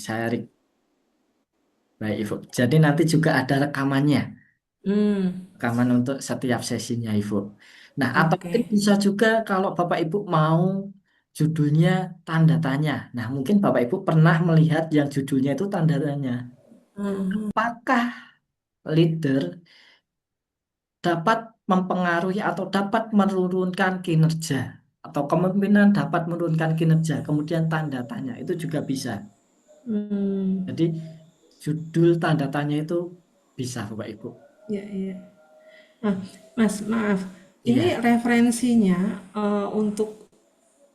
saya baik Ibu. Jadi nanti juga ada rekamannya, Hmm, rekaman untuk setiap sesinya Ibu. Nah, atau mungkin oke. bisa juga kalau Bapak Ibu mau judulnya tanda tanya. Nah, mungkin Bapak Ibu pernah melihat yang judulnya itu tanda tanya. Hmm, Apakah leader dapat mempengaruhi atau dapat menurunkan kinerja atau kepemimpinan dapat menurunkan kinerja, kemudian tanda tanya itu juga bisa. hmm, Jadi judul tanda tanya itu bisa Bapak Ibu. ya, ya. Nah, Mas, maaf. Ini Iya, referensinya untuk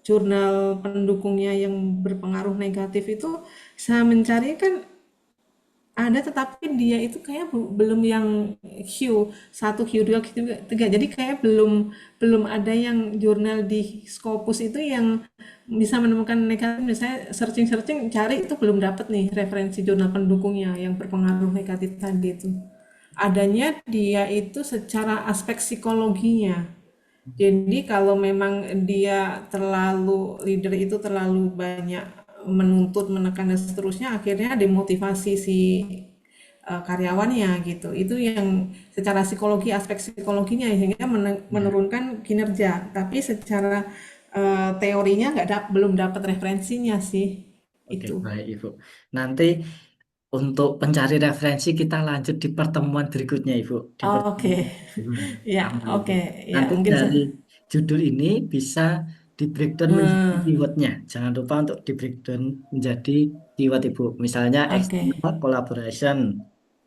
jurnal pendukungnya yang berpengaruh negatif itu saya mencari kan ada, tetapi dia itu kayak belum yang Q1, Q2, Q3. Jadi kayak belum belum ada yang jurnal di Scopus itu yang bisa menemukan negatif. Misalnya searching-searching cari itu belum dapat nih referensi jurnal pendukungnya yang berpengaruh negatif tadi itu. Adanya dia itu secara aspek psikologinya. Jadi kalau memang dia terlalu leader itu terlalu banyak menuntut, menekan dan seterusnya, akhirnya demotivasi si karyawannya gitu. Itu yang secara psikologi, aspek psikologinya sehingga ya. menurunkan kinerja. Tapi secara teorinya belum dapat referensinya sih Oke, itu. baik Ibu. Nanti untuk pencari referensi kita lanjut di pertemuan berikutnya Ibu. Di Oke, pertemuan ya, pertama Ibu. oke, ya Nanti mungkin dari judul ini bisa di breakdown menjadi eh, keywordnya. Jangan lupa untuk di breakdown menjadi keyword Ibu. Misalnya oke, external collaboration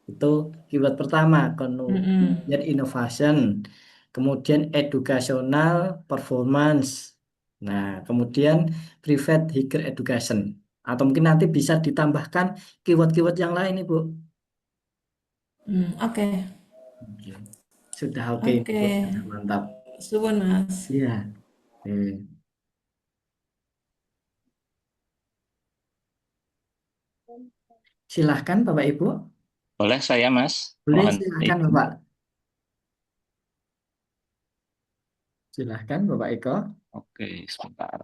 itu keyword pertama, kemudian innovation, kemudian educational performance. Nah, kemudian private higher education. Atau mungkin nanti bisa ditambahkan keyword-keyword yang lain, Ibu. oke, Oke. Sudah oke, oke, Ibu. Sudah mantap. suwun mas. Iya. Oke. Silahkan, Bapak Ibu. Boleh saya, Mas? Boleh, Mohon silahkan, izin. Bapak. Silahkan, Bapak Eko. Oke, sebentar.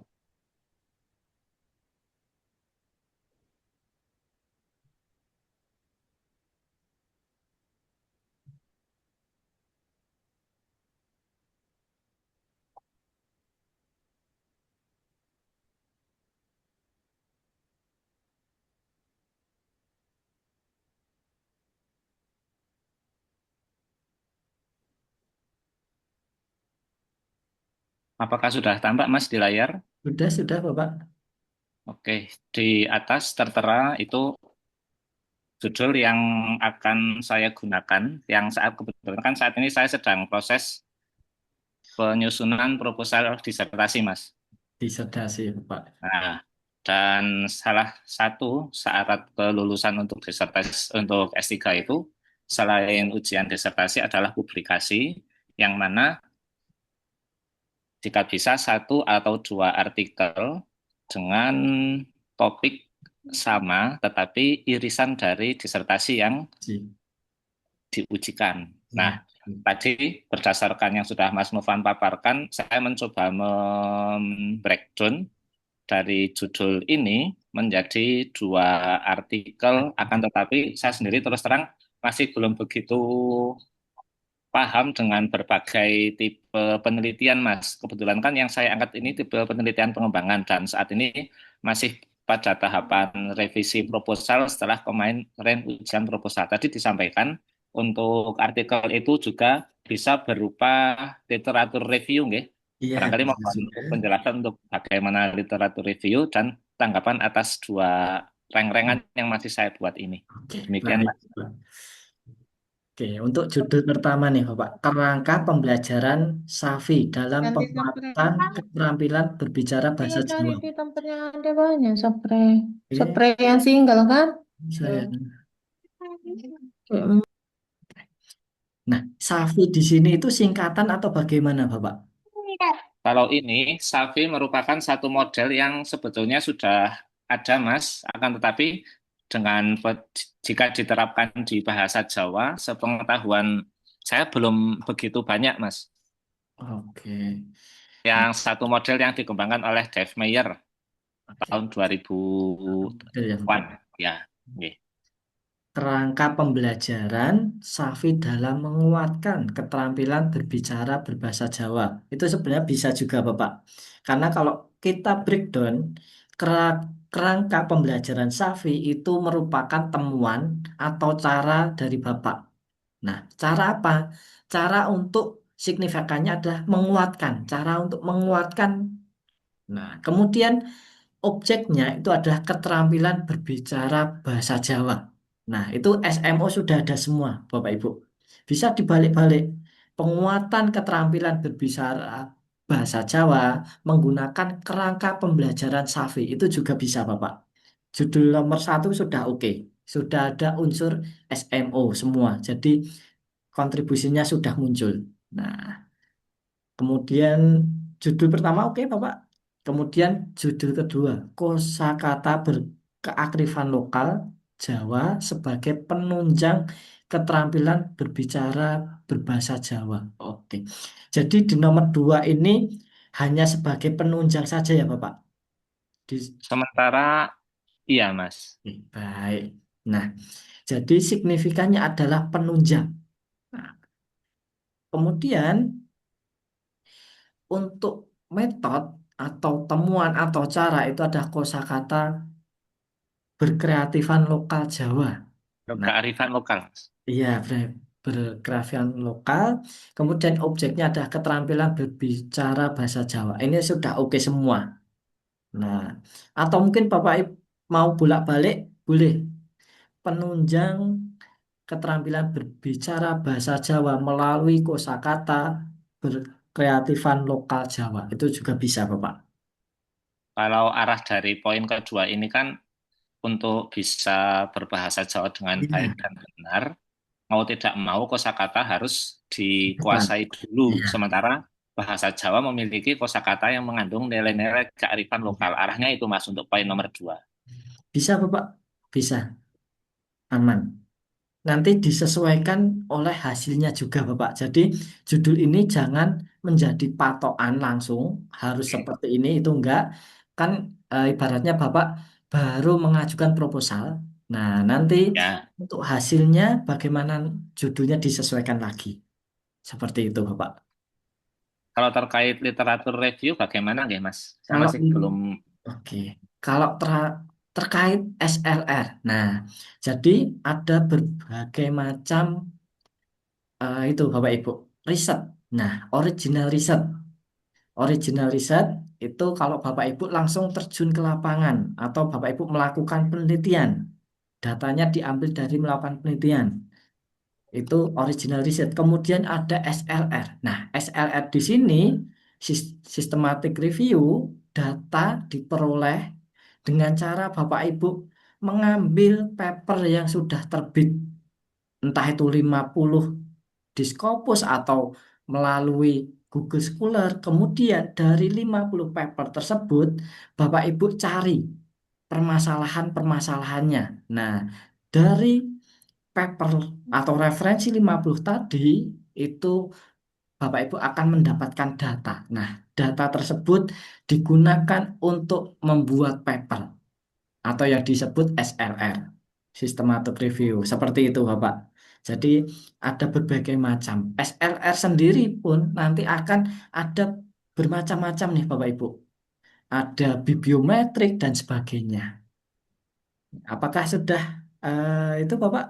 Apakah sudah tampak, Mas, di layar? Sudah, Bapak. Oke, di atas tertera itu judul yang akan saya gunakan. Yang saat kebetulan kan saat ini saya sedang proses penyusunan proposal disertasi, Mas. Disertasi, Bapak. Nah, dan salah satu syarat kelulusan untuk disertasi untuk S3 itu selain ujian disertasi adalah publikasi yang mana jika bisa satu atau dua artikel dengan topik sama tetapi irisan dari disertasi yang Ji. diujikan. Nah, Ya. tadi berdasarkan yang sudah Mas Novan paparkan, saya mencoba membreakdown dari judul ini menjadi dua artikel, akan tetapi saya sendiri terus terang masih belum begitu paham dengan berbagai tipe penelitian, Mas. Kebetulan kan yang saya angkat ini tipe penelitian pengembangan dan saat ini masih pada tahapan revisi proposal setelah kemarin ujian proposal. Tadi disampaikan untuk artikel itu juga bisa berupa literatur review, nggih. Iya, Barangkali bisa mohon juga. penjelasan untuk bagaimana literatur review dan tanggapan atas dua reng-rengan yang masih saya buat ini. Oke, Demikian, baik, Mas. Pak. Oke, untuk judul pertama nih, Bapak. Kerangka pembelajaran SAFI dalam Ganti spray. penguatan keterampilan berbicara Iya bahasa cari Jawa. di tempatnya ada banyak spray. Oke, Spray yang single kan? saya. Hmm. Hmm. Nah, SAFI di sini itu singkatan atau bagaimana, Bapak? Kalau ini, Safi merupakan satu model yang sebetulnya sudah ada, Mas. Akan tetapi dengan jika diterapkan di bahasa Jawa, sepengetahuan saya belum begitu banyak, Mas. Oke. Yang satu model yang dikembangkan oleh Dave Meyer Oke. tahun Satu model ya, 2000-an. Bapak. Ya, nggih. Kerangka pembelajaran Safi dalam menguatkan keterampilan berbicara berbahasa Jawa. Itu sebenarnya bisa juga, Bapak. Karena kalau kita breakdown, kerangka pembelajaran Safi itu merupakan temuan atau cara dari Bapak. Nah, cara apa? Cara untuk signifikannya adalah menguatkan. Cara untuk menguatkan. Nah, kemudian objeknya itu adalah keterampilan berbicara bahasa Jawa. Nah, itu SMO sudah ada semua, Bapak Ibu. Bisa dibalik-balik. Penguatan keterampilan berbicara bahasa Jawa menggunakan kerangka pembelajaran Safi. Itu juga bisa, Bapak. Judul nomor satu sudah oke. Sudah ada unsur SMO semua. Jadi, kontribusinya sudah muncul. Nah, kemudian judul pertama oke Bapak. Kemudian judul kedua, kosakata berkearifan lokal Jawa sebagai penunjang keterampilan berbicara berbahasa Jawa. Oke. Jadi di nomor dua ini hanya sebagai penunjang saja ya Bapak. Di, Sementara iya, Mas. baik. Nah, jadi signifikannya adalah penunjang. Nah, kemudian untuk metode atau temuan atau cara itu ada kosakata berkreatifan lokal Jawa. Nah, Kearifan lokal, Mas. iya berkreatifan lokal. Kemudian objeknya ada keterampilan berbicara bahasa Jawa. Ini sudah oke semua. Nah, atau mungkin Bapak mau bolak-balik, boleh penunjang keterampilan berbicara bahasa Jawa melalui kosakata berkreatifan lokal Jawa. Itu juga bisa, Bapak. Kalau arah dari poin kedua ini kan untuk bisa berbahasa Jawa dengan baik Iya, dan benar, mau tidak mau kosakata harus depan. dikuasai dulu. Iya. Sementara bahasa Jawa memiliki kosakata yang mengandung nilai-nilai kearifan lokal. Arahnya itu, Mas, untuk poin nomor dua. Bisa, Bapak? Bisa, aman. Nanti disesuaikan oleh hasilnya juga, Bapak. Jadi, judul ini jangan menjadi patokan langsung, harus Oke. seperti ini, itu enggak. Kan ibaratnya Bapak baru mengajukan proposal. Nah, nanti Ya, untuk hasilnya bagaimana judulnya disesuaikan lagi. Seperti itu, Bapak. kalau terkait literatur review bagaimana nggih, Mas? Saya Kalau masih belum. Oke, kalau terkait SLR, nah, jadi ada berbagai macam itu Bapak Ibu riset. Nah, original riset itu kalau Bapak Ibu langsung terjun ke lapangan atau Bapak Ibu melakukan penelitian, datanya diambil dari melakukan penelitian. Itu original riset. Kemudian ada SLR. Nah, SLR di sini systematic review data diperoleh dengan cara Bapak Ibu mengambil paper yang sudah terbit, entah itu 50 di Scopus atau melalui Google Scholar. Kemudian dari 50 paper tersebut, Bapak Ibu cari permasalahan-permasalahannya. Nah, dari paper atau referensi 50 tadi itu Bapak Ibu akan mendapatkan data. Nah, data tersebut digunakan untuk membuat paper atau yang disebut SLR, Systematic Review. Seperti itu, Bapak. Jadi ada berbagai macam. SLR sendiri pun nanti akan ada bermacam-macam nih, Bapak Ibu. Ada bibliometrik dan sebagainya. Apakah sudah itu, Bapak?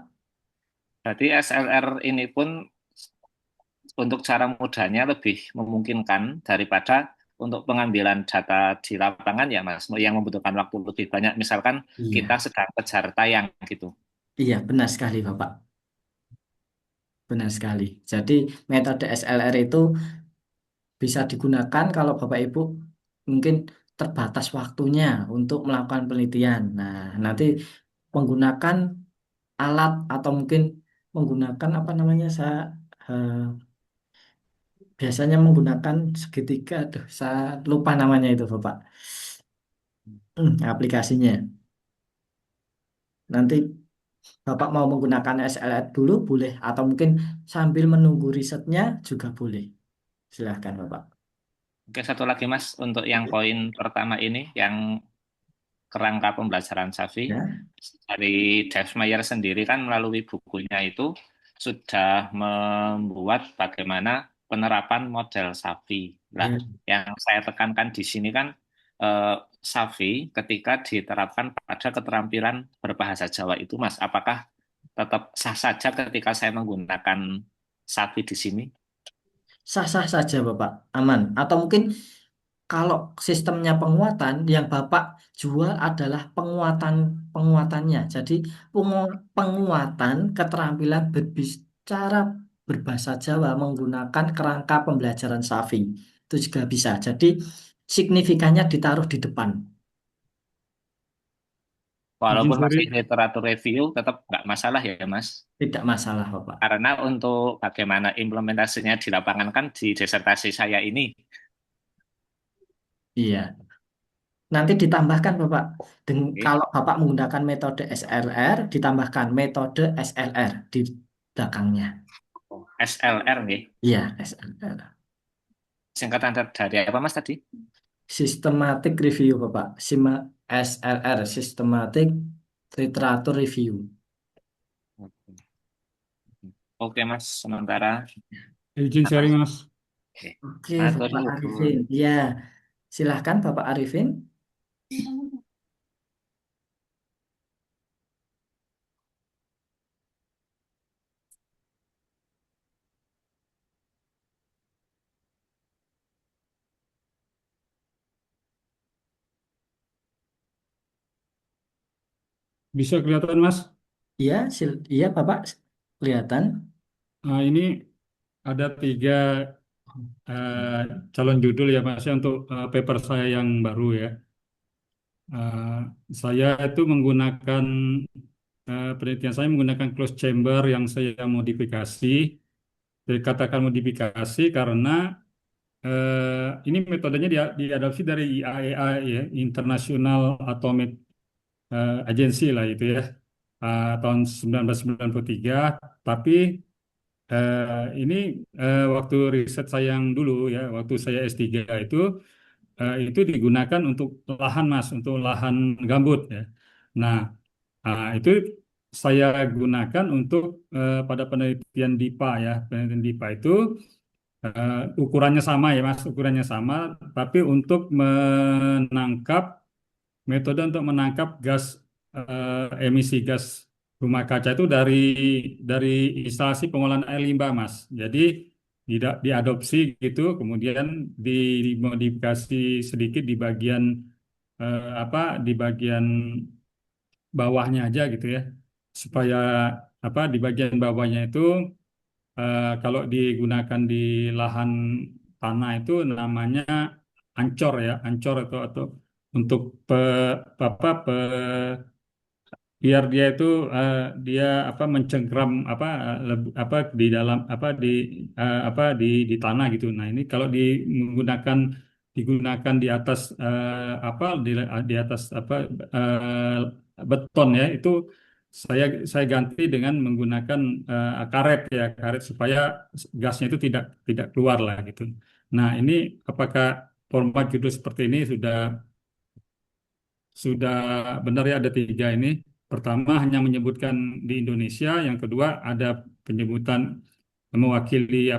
Berarti SLR ini pun untuk cara mudahnya lebih memungkinkan daripada untuk pengambilan data di lapangan ya, Mas, yang membutuhkan waktu lebih banyak. Misalkan kita Iya, sedang kejar tayang gitu. iya benar sekali, Bapak. Benar sekali. Jadi metode SLR itu bisa digunakan kalau Bapak Ibu mungkin terbatas waktunya untuk melakukan penelitian. Nah, nanti menggunakan alat atau mungkin menggunakan apa namanya saya eh, biasanya menggunakan segitiga, aduh, saya lupa namanya itu Bapak. Aplikasinya. Nanti Bapak mau menggunakan SLR dulu boleh atau mungkin sambil menunggu risetnya juga boleh. Silahkan Bapak. Oke, satu lagi Mas, untuk yang poin pertama ini, yang kerangka pembelajaran Safi. Ya. Dari Dave Meyer sendiri kan melalui bukunya itu sudah membuat bagaimana penerapan model Safi. Nah, Ya. yang saya tekankan di sini kan eh, Safi ketika diterapkan pada keterampilan berbahasa Jawa itu, Mas, apakah tetap sah saja ketika saya menggunakan Safi di sini? Sah-sah saja Bapak, aman. Atau mungkin kalau sistemnya penguatan, yang Bapak jual adalah penguatannya. Jadi penguatan keterampilan berbicara berbahasa Jawa menggunakan kerangka pembelajaran Safi. Itu juga bisa. Jadi signifikannya ditaruh di depan. Walaupun Izin masih sorry, literatur review, tetap nggak masalah ya, Mas. Tidak masalah Bapak. Karena untuk bagaimana implementasinya di lapangan kan di disertasi saya ini. Iya. Nanti ditambahkan Bapak, Oke. kalau Bapak menggunakan metode SLR, ditambahkan metode SLR di belakangnya. SLR nih. Iya, SLR. Singkatan dari apa, Mas, tadi? Systematic Review, Bapak. SLR, Systematic Literature Review. Oke, Mas. Sementara. izin sharing Mas. Oke. Oke, Matur Bapak nuwun. Arifin. Ya, silahkan Bapak Arifin. Bisa kelihatan Mas? Iya, iya Bapak, kelihatan. Ini ada 3 eh, calon judul ya Mas ya untuk paper saya yang baru ya. Eh, saya itu menggunakan penelitian saya menggunakan closed chamber yang saya modifikasi. Saya katakan modifikasi karena ini metodenya diadopsi dari IAEA ya, International Atomic Agency lah itu ya, tahun 1993. Tapi ini waktu riset saya yang dulu ya, waktu saya S3 itu digunakan untuk lahan Mas, untuk lahan gambut ya. Nah, itu saya gunakan untuk pada penelitian DIPA ya. Penelitian DIPA itu ukurannya sama ya Mas, ukurannya sama, tapi untuk menangkap metode untuk menangkap gas emisi gas rumah kaca itu dari instalasi pengolahan air limbah Mas. Jadi diadopsi gitu, kemudian dimodifikasi sedikit di bagian di bagian bawahnya aja gitu ya, supaya di bagian bawahnya itu kalau digunakan di lahan tanah itu namanya ancor ya, ancor atau untuk biar dia itu dia mencengkram di dalam di tanah gitu. Nah, ini kalau digunakan di atas di atas beton ya, itu saya ganti dengan menggunakan karet ya, karet supaya gasnya itu tidak tidak keluar lah gitu. Nah, ini apakah format judul seperti ini sudah benar ya, ada 3 ini. Pertama hanya menyebutkan di Indonesia, yang kedua ada penyebutan mewakili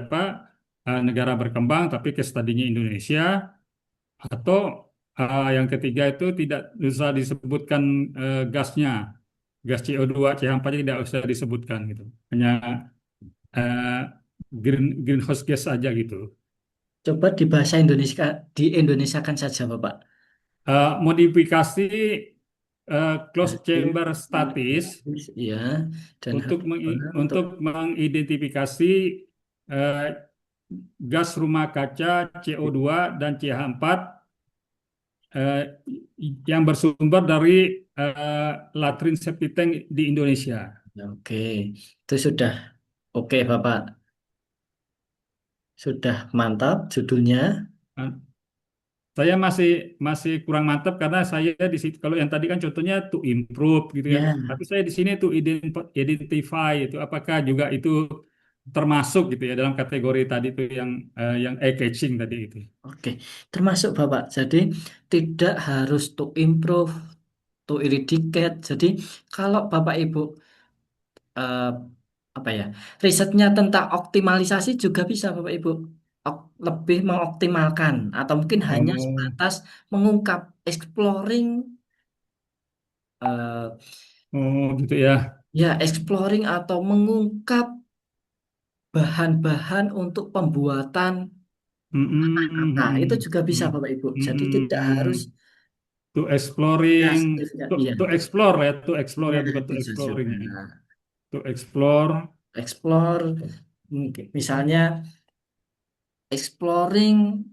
negara berkembang tapi case study-nya Indonesia, atau yang ketiga itu tidak usah disebutkan gasnya, gas CO2, CH4 tidak usah disebutkan gitu. Hanya eh, greenhouse gas saja gitu. Coba di bahasa Indonesia, di Indonesiakan saja Bapak. Modifikasi closed Jadi, chamber statis ya, dan untuk untuk untuk mengidentifikasi eh, gas rumah kaca CO2 dan CH4 eh, yang bersumber dari latrin septic tank di Indonesia. oke, itu sudah oke Bapak. Sudah mantap judulnya. Nah, saya masih masih kurang mantap karena saya di situ, kalau yang tadi kan contohnya to improve gitu ya. Ya, Tapi saya di sini to identify itu apakah juga itu termasuk gitu ya dalam kategori tadi itu yang eye catching tadi itu. oke. Termasuk Bapak. Jadi tidak harus to improve, to eradicate. Jadi kalau Bapak Ibu eh, apa ya, risetnya tentang optimalisasi juga bisa Bapak Ibu lebih mengoptimalkan atau mungkin hanya Oh, sebatas mengungkap exploring, eh, oh gitu ya. ya exploring atau mengungkap bahan-bahan untuk pembuatan kata itu Mm-mm, juga bisa mm-mm, Bapak Ibu. Jadi tidak harus mm-mm. To ya exploring, sertifikat. to, Iya, to explore ya, to explore iya ya, bukan to bisa exploring juga. ya. To explore. Explore, misalnya exploring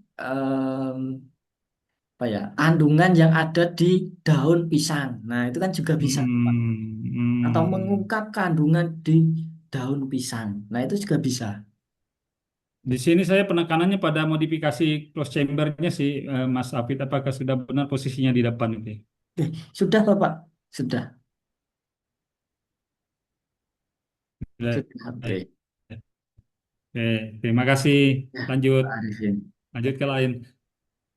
apa ya, kandungan yang ada di daun pisang. Nah, itu kan juga bisa, Pak. Mm-mm, Atau mm. mengungkap kandungan di daun pisang. Nah, itu juga bisa. Di sini saya penekanannya pada modifikasi close chambernya sih, Mas Afid. Apakah sudah benar posisinya di depan itu? Sudah, Bapak. Sudah. Ya, Sudah. ya. Oke. Oke, terima kasih. Ya, Lanjut, Pak Arifin. lanjut ke lain.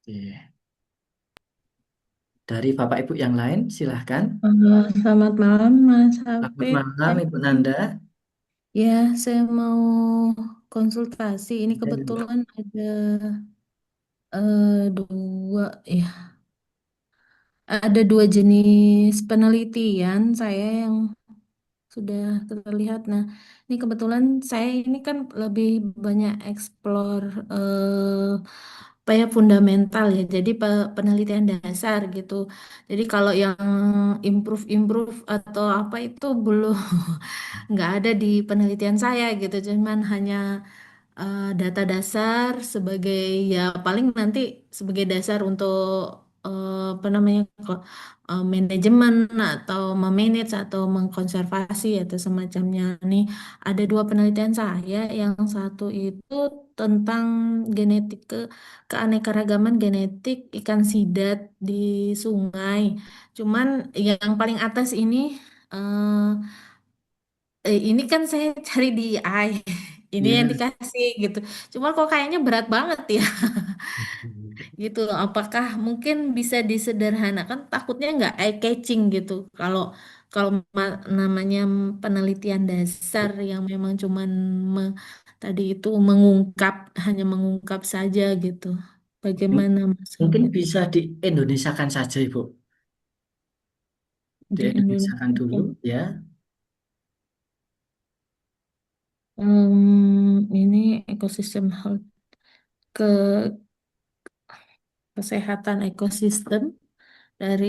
Oke. Dari Bapak Ibu yang lain, silahkan. Selamat malam, Mas Selamat Hafid. malam, Ibu Nanda. Ya, saya mau konsultasi. Ini Dan kebetulan ada dua, ya, ada dua jenis penelitian saya yang sudah terlihat. Nah, ini kebetulan saya ini kan lebih banyak explore apa ya, fundamental ya. Jadi penelitian dasar gitu. Jadi kalau yang improve atau apa itu belum nggak ada di penelitian saya gitu. Cuman hanya data dasar sebagai, ya paling nanti sebagai dasar untuk apa namanya, manajemen atau memanage atau mengkonservasi atau semacamnya. Nih ada dua penelitian saya, yang satu itu tentang genetik keanekaragaman genetik ikan sidat di sungai. Cuman yang paling atas ini, ini kan saya cari di AI, ini yang ya, dikasih gitu. Cuma kok kayaknya berat banget ya, gitu loh. Apakah mungkin bisa disederhanakan? Takutnya nggak eye catching gitu. Kalau kalau namanya penelitian dasar yang memang cuman tadi itu mengungkap, hanya mengungkap saja gitu. Bagaimana Mas mungkin Hafid bisa di Indonesiakan saja, Ibu. Di di Indonesiakan Indonesia? dulu, ya. Ini ekosistem health, ke kesehatan ekosistem dari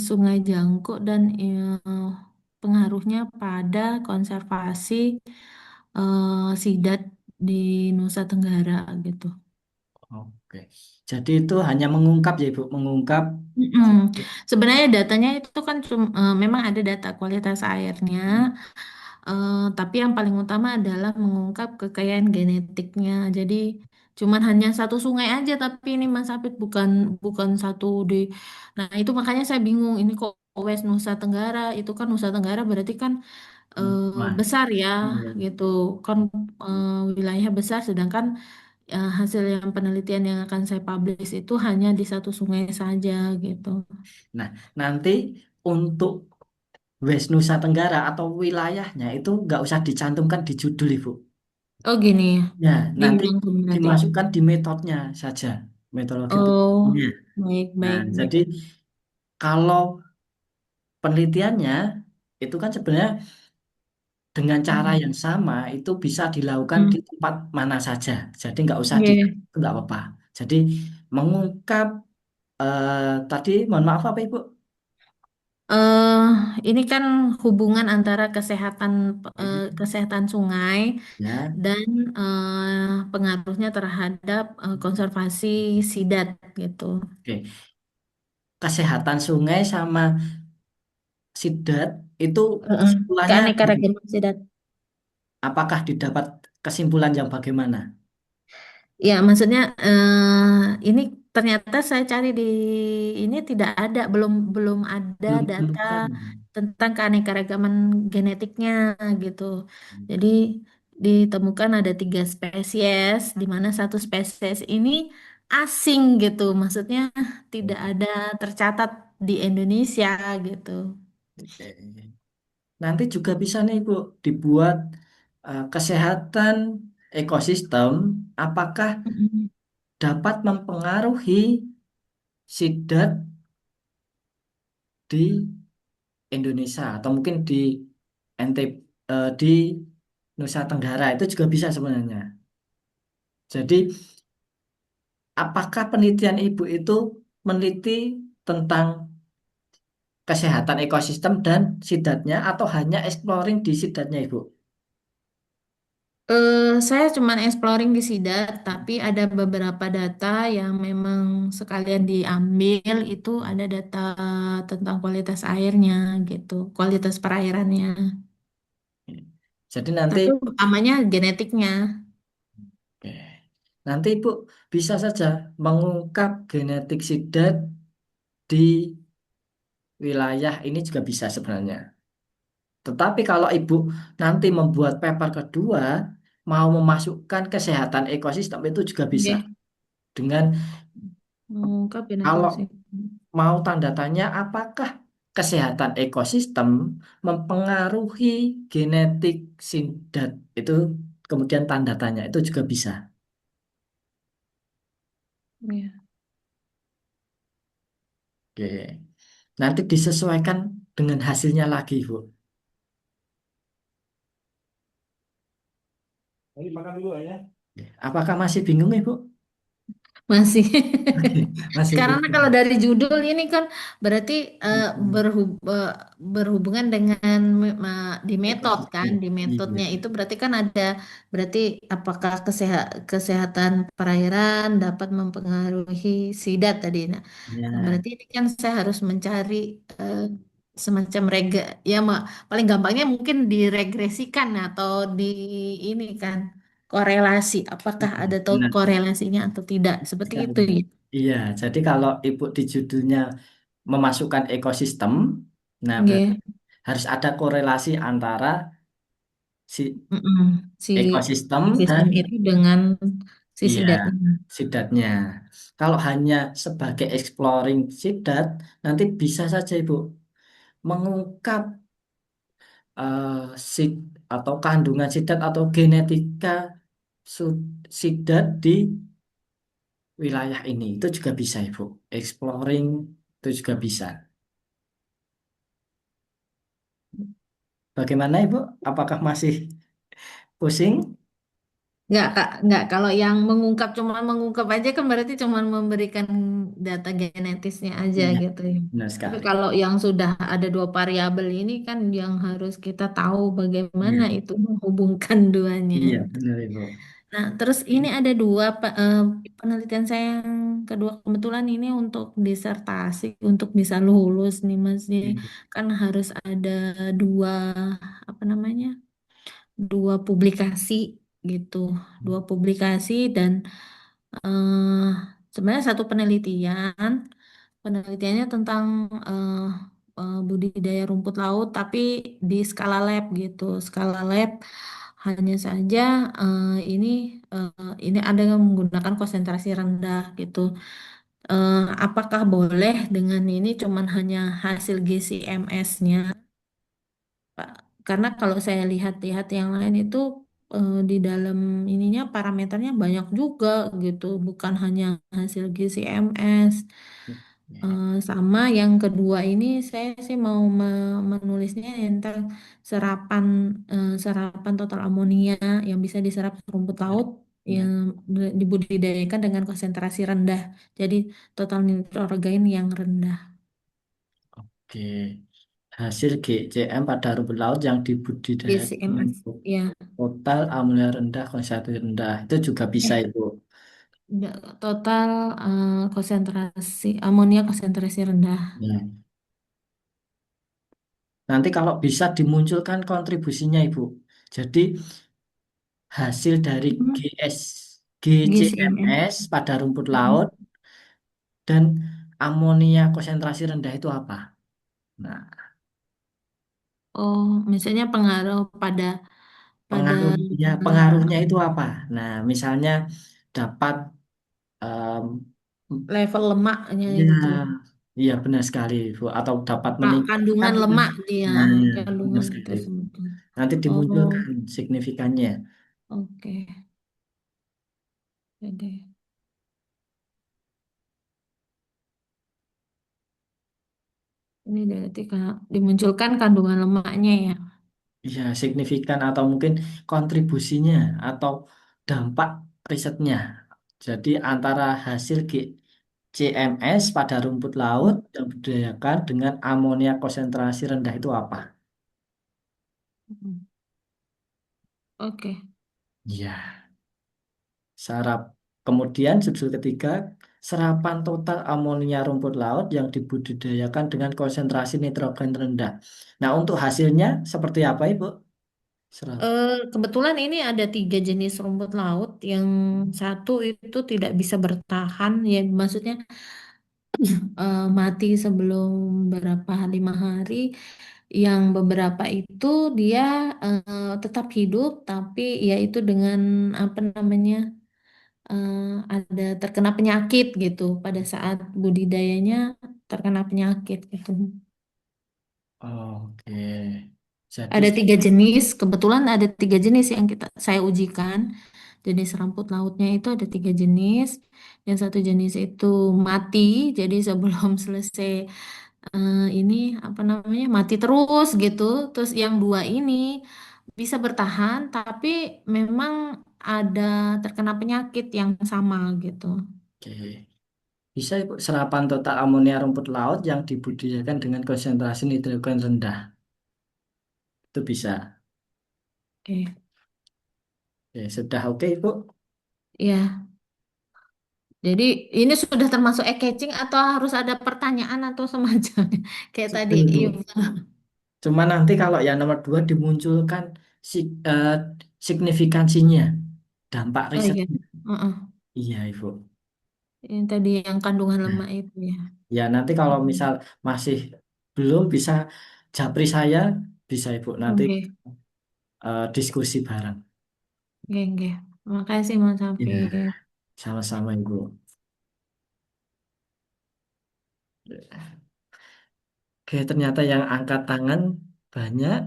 Sungai Jangkuk dan pengaruhnya pada konservasi sidat di Nusa Tenggara gitu. Oke. Jadi itu hanya mengungkap ya, Ibu, mengungkap. Mm-mm. Sebenarnya datanya itu kan memang ada data kualitas airnya, tapi yang paling utama adalah mengungkap kekayaan genetiknya. Jadi cuman hanya satu sungai aja, tapi ini Mas Apit bukan bukan satu di. Nah itu makanya saya bingung. Ini kok West Nusa Tenggara? Itu kan Nusa Tenggara berarti kan Wah, besar ya, iya. gitu. Kan wilayah besar, sedangkan hasil yang penelitian yang akan saya publish itu hanya di satu sungai saja gitu. Nah, nanti untuk West Nusa Tenggara atau wilayahnya itu nggak usah dicantumkan di judul, Ibu. Oh gini ya, Ya, nanti dirangkum berarti. dimasukkan di metodenya saja, metodologi Oh, penelitiannya. baik, Nah, baik, baik. jadi kalau penelitiannya itu kan sebenarnya dengan cara Hmm. yang sama itu bisa dilakukan Hmm. di tempat mana saja. Jadi nggak usah di Iya. nggak apa-apa. Jadi mengungkap tadi, mohon maaf apa Ibu? eh ini kan hubungan antara kesehatan sungai Ya, dan pengaruhnya terhadap konservasi sidat gitu. oke. Kesehatan sungai sama sidat itu Heeh. kesimpulannya Keanekaragaman sidat. apakah didapat kesimpulan yang bagaimana? Ya, maksudnya ini ternyata saya cari di ini tidak ada, belum belum ada Belum data ditemukan. tentang keanekaragaman genetiknya gitu. Jadi ditemukan ada 3 spesies, di mana satu spesies ini asing gitu, maksudnya tidak ada tercatat di Indonesia gitu. Oke. Nanti juga bisa nih Bu dibuat kesehatan ekosistem apakah Mm-mm. dapat mempengaruhi sidat di Indonesia atau mungkin di di Nusa Tenggara itu juga bisa sebenarnya. Jadi apakah penelitian Ibu itu meneliti tentang kesehatan ekosistem dan sidatnya atau hanya exploring di sidatnya Ibu? Saya cuman exploring di Sidat, tapi ada beberapa data yang memang sekalian diambil itu ada data tentang kualitas airnya gitu, kualitas perairannya. Jadi nanti Tapi utamanya genetiknya. Oke. Nanti Ibu bisa saja mengungkap genetik sidat di wilayah ini juga bisa sebenarnya. Tetapi kalau Ibu nanti membuat paper kedua, mau memasukkan kesehatan ekosistem itu juga bisa. Oke, Dengan mengungkap genetik kalau sih. mau tanda tanya apakah kesehatan ekosistem mempengaruhi genetik sidat itu kemudian tanda tanya itu juga bisa. Iya. Oke. Nanti disesuaikan dengan hasilnya lagi, Bu. Jadi makan dulu ya. Apakah masih bingung, Ibu? Masih. Masih Karena bingung. kalau dari judul ini kan berarti berhubungan dengan di metode kan, Ekosistem. di Iya. metodenya itu berarti kan ada berarti apakah kesehatan perairan dapat mempengaruhi sidat tadi. Nah, Ya. berarti ini kan saya harus mencari eh, semacam ya paling gampangnya mungkin diregresikan atau di ini kan korelasi apakah ada tahu Benar korelasinya atau tidak seperti sekali. itu ya. Iya, jadi kalau Ibu di judulnya memasukkan ekosistem, nah berarti Nggih. harus ada korelasi antara si Mm-mm. Si ekosistem dan sistem itu dengan si iya sidatnya. sidatnya. Kalau hanya sebagai exploring sidat, nanti bisa saja Ibu mengungkap eh, sid atau kandungan sidat atau genetika sidat di wilayah ini. Itu juga bisa Ibu. Exploring itu juga bisa. Bagaimana Ibu? Apakah masih pusing? Nggak, Kak, nggak. Kalau yang mengungkap cuma mengungkap aja kan berarti cuma memberikan data genetisnya aja Iya, gitu ya. benar Tapi sekali. kalau yang sudah ada dua variabel ini kan yang harus kita tahu bagaimana Iya, itu menghubungkan duanya. iya benar Ibu. Nah, terus ini ada penelitian saya yang kedua kebetulan ini untuk disertasi untuk bisa lulus nih Mas. Jadi kan harus ada dua apa namanya? Dua publikasi gitu. Dua publikasi dan eh, sebenarnya satu penelitian. Penelitiannya tentang eh, budidaya rumput laut tapi di skala lab gitu. Skala lab hanya saja ini ada yang menggunakan konsentrasi rendah gitu. Apakah boleh dengan ini cuman hanya hasil GCMS-nya, Pak? Karena kalau saya lihat-lihat yang lain itu di dalam ininya parameternya banyak juga gitu, bukan hanya hasil GCMS. Sama yang kedua ini saya sih mau menulisnya tentang serapan serapan total amonia yang bisa diserap rumput laut yang Ya, dibudidayakan dengan konsentrasi rendah. Jadi total nitrogen yang rendah. oke. Hasil GCM pada rumput laut yang dibudidayakan dengan GCMS ya. total amonia rendah, konsentrasi rendah. Itu juga bisa Eh, Ibu. total konsentrasi amonia konsentrasi rendah. Ya. Nanti kalau bisa dimunculkan kontribusinya Ibu. Jadi hasil dari Hmm, GCMS. GCMS pada rumput laut dan amonia konsentrasi rendah itu apa? Nah, Oh, misalnya pengaruh pada pada pengaruhnya itu apa? Nah, misalnya dapat em, level lemaknya ya gitu. Iya benar sekali, Bu. Atau dapat meningkatkan Kandungan dengan, lemak dia, nah, benar kandungan sekali. tersebut. Nanti Oh, dimunculkan signifikannya. oke. Jadi ini berarti dimunculkan kandungan lemaknya ya. Iya, signifikan atau mungkin kontribusinya atau dampak risetnya. Jadi antara hasil CMS pada rumput laut yang dibudidayakan dengan amonia konsentrasi rendah itu apa? Hmm. Oke. Iya, sarap. Kemudian subsul ketiga, serapan total amonia rumput laut yang dibudidayakan dengan konsentrasi nitrogen rendah. Nah, untuk hasilnya seperti apa, Ibu? Serap. Kebetulan ini ada 3 jenis rumput laut. Yang satu itu tidak bisa bertahan, ya maksudnya mati sebelum berapa 5 hari. Yang beberapa itu dia tetap hidup, tapi yaitu dengan apa namanya ada terkena penyakit gitu pada saat budidayanya terkena penyakit gitu. Oke. Jadi, Ada 3 jenis, kebetulan ada 3 jenis yang saya ujikan. Jenis rumput lautnya itu ada 3 jenis. Yang satu jenis itu mati, jadi sebelum selesai ini apa namanya mati terus gitu. Terus yang dua ini bisa bertahan, tapi memang ada terkena penyakit yang sama gitu. oke. Bisa Ibu, serapan total amonia rumput laut yang dibudidayakan dengan konsentrasi nitrogen rendah. Itu bisa. Oke, Oke, sudah oke, Ibu? ya. Jadi ini sudah termasuk eye-catching atau harus ada pertanyaan atau semacamnya kayak tadi. Sudah, Ibu. Iya. Cuma nanti kalau yang nomor dua dimunculkan si- eh, signifikansinya, dampak Oh iya. risetnya. Heeh. Iya, Ibu. Yang tadi yang kandungan Nah, lemak itu ya. ya nanti kalau Hmm. misal masih belum bisa japri saya, bisa Ibu nanti Oke, diskusi bareng. oke, oke. Makasih Mas Ya, Hafid. sama-sama Ibu. Oke, ternyata yang angkat tangan banyak.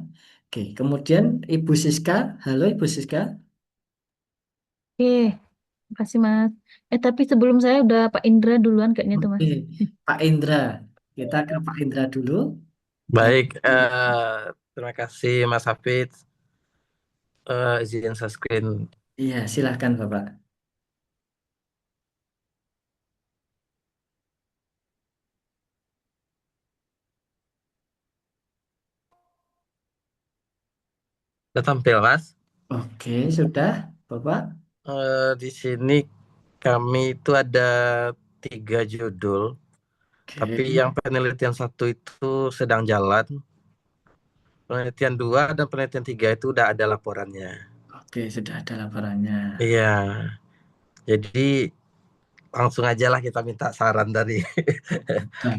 Oke, kemudian Ibu Siska. Halo Ibu Siska. Oke, makasih Mas. Tapi sebelum saya udah Pak Indra duluan kayaknya tuh Oke, Mas. Pak Indra. Kita ke Pak Indra dulu. Baik, Nanti, terima kasih Mas Hafid. Izin share screen. iya, silahkan Bapak. Sudah tampil Mas. Oke, sudah Bapak. Di sini kami itu ada 3 judul, Oke, tapi yang penelitian 1 itu sedang jalan, penelitian 2 dan penelitian 3 itu udah ada laporannya. oke, sudah ada laporannya. Iya, jadi langsung aja lah kita minta saran dari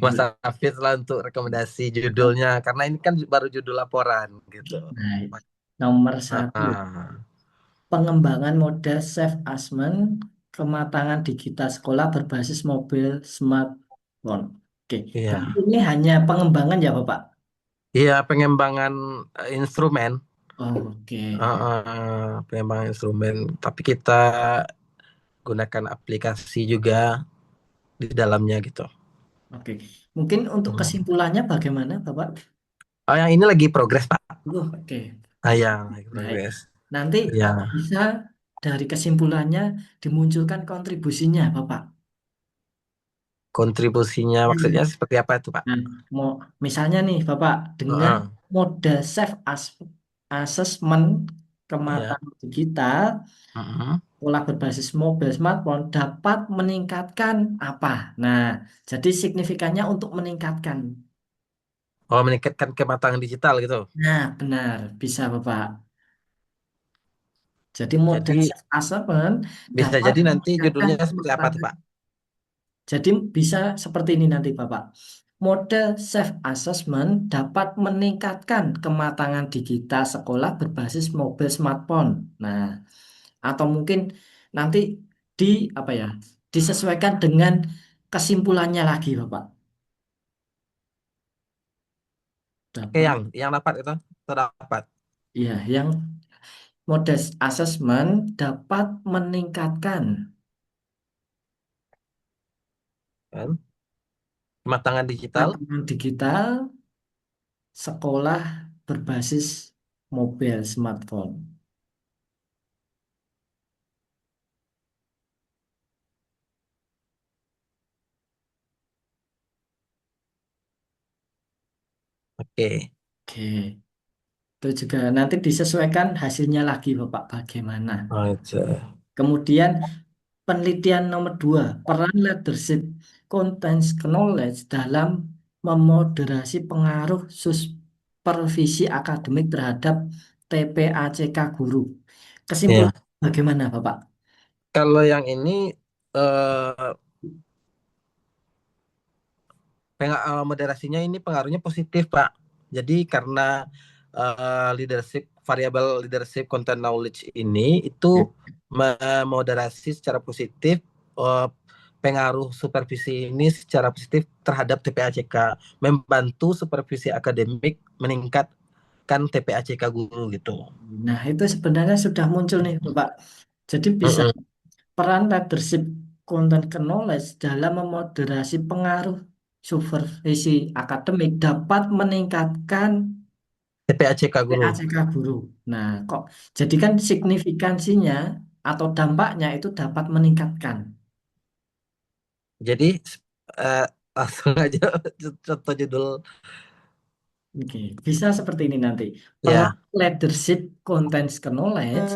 Mas Bagus. Hafid lah untuk rekomendasi judulnya, karena ini kan baru judul laporan gitu. Nah, nomor satu, Ah, pengembangan model self-assessment kematangan digital sekolah berbasis mobil smartphone. Oke, berarti iya. ini hanya pengembangan ya Bapak? Iya, pengembangan instrumen, Oke, pengembangan instrumen. Tapi kita gunakan aplikasi juga di dalamnya gitu. oke. Mungkin untuk Hmm. kesimpulannya bagaimana Bapak? Oh, yang ini lagi progres, Pak. Oke, Yang lagi baik. progres. Nanti Ya, bisa dari kesimpulannya dimunculkan kontribusinya, Bapak. kontribusinya maksudnya Hmm. seperti apa itu, Pak? Nah, mau misalnya nih, Bapak, dengan Heeh. model assessment Iya. kematangan digital, Heeh. pola berbasis mobil smartphone dapat meningkatkan apa? Nah, jadi signifikannya untuk meningkatkan. Oh, meningkatkan kematangan digital gitu. Nah, benar, bisa Bapak. Jadi model Jadi self-assessment bisa dapat jadi nanti meningkatkan judulnya seperti apa tuh, kematangan. Pak? Jadi bisa seperti ini nanti Bapak. Model self-assessment dapat meningkatkan kematangan digital sekolah berbasis mobil smartphone. Nah, atau mungkin nanti di apa ya? Disesuaikan dengan kesimpulannya lagi Bapak. Oke, dapat, yang dapat itu terdapat ya, yang modest assessment dapat meningkatkan kan kematangan digital. kematangan digital sekolah berbasis mobile smartphone. Oke. Oke, itu juga nanti disesuaikan hasilnya lagi Bapak bagaimana. Oh, itu. Kemudian penelitian nomor 2, peran leadership content knowledge dalam memoderasi pengaruh supervisi akademik terhadap TPACK guru. Ya. Kesimpulan bagaimana Bapak? Kalau yang ini eh moderasinya ini pengaruhnya positif, Pak. Jadi karena leadership variabel leadership content knowledge ini itu Ya. memoderasi secara positif eh, pengaruh supervisi ini secara positif terhadap TPACK, membantu supervisi akademik meningkatkan TPACK guru gitu. Nah, itu sebenarnya sudah muncul nih Bapak. Jadi bisa Mm-mm. peran leadership content knowledge dalam memoderasi pengaruh supervisi akademik dapat meningkatkan TPACK guru. PACK guru. Nah, kok jadi kan signifikansinya atau dampaknya itu dapat meningkatkan. Jadi eh, langsung aja contoh judul Oke, bisa seperti ini nanti. Peran ya leadership content knowledge,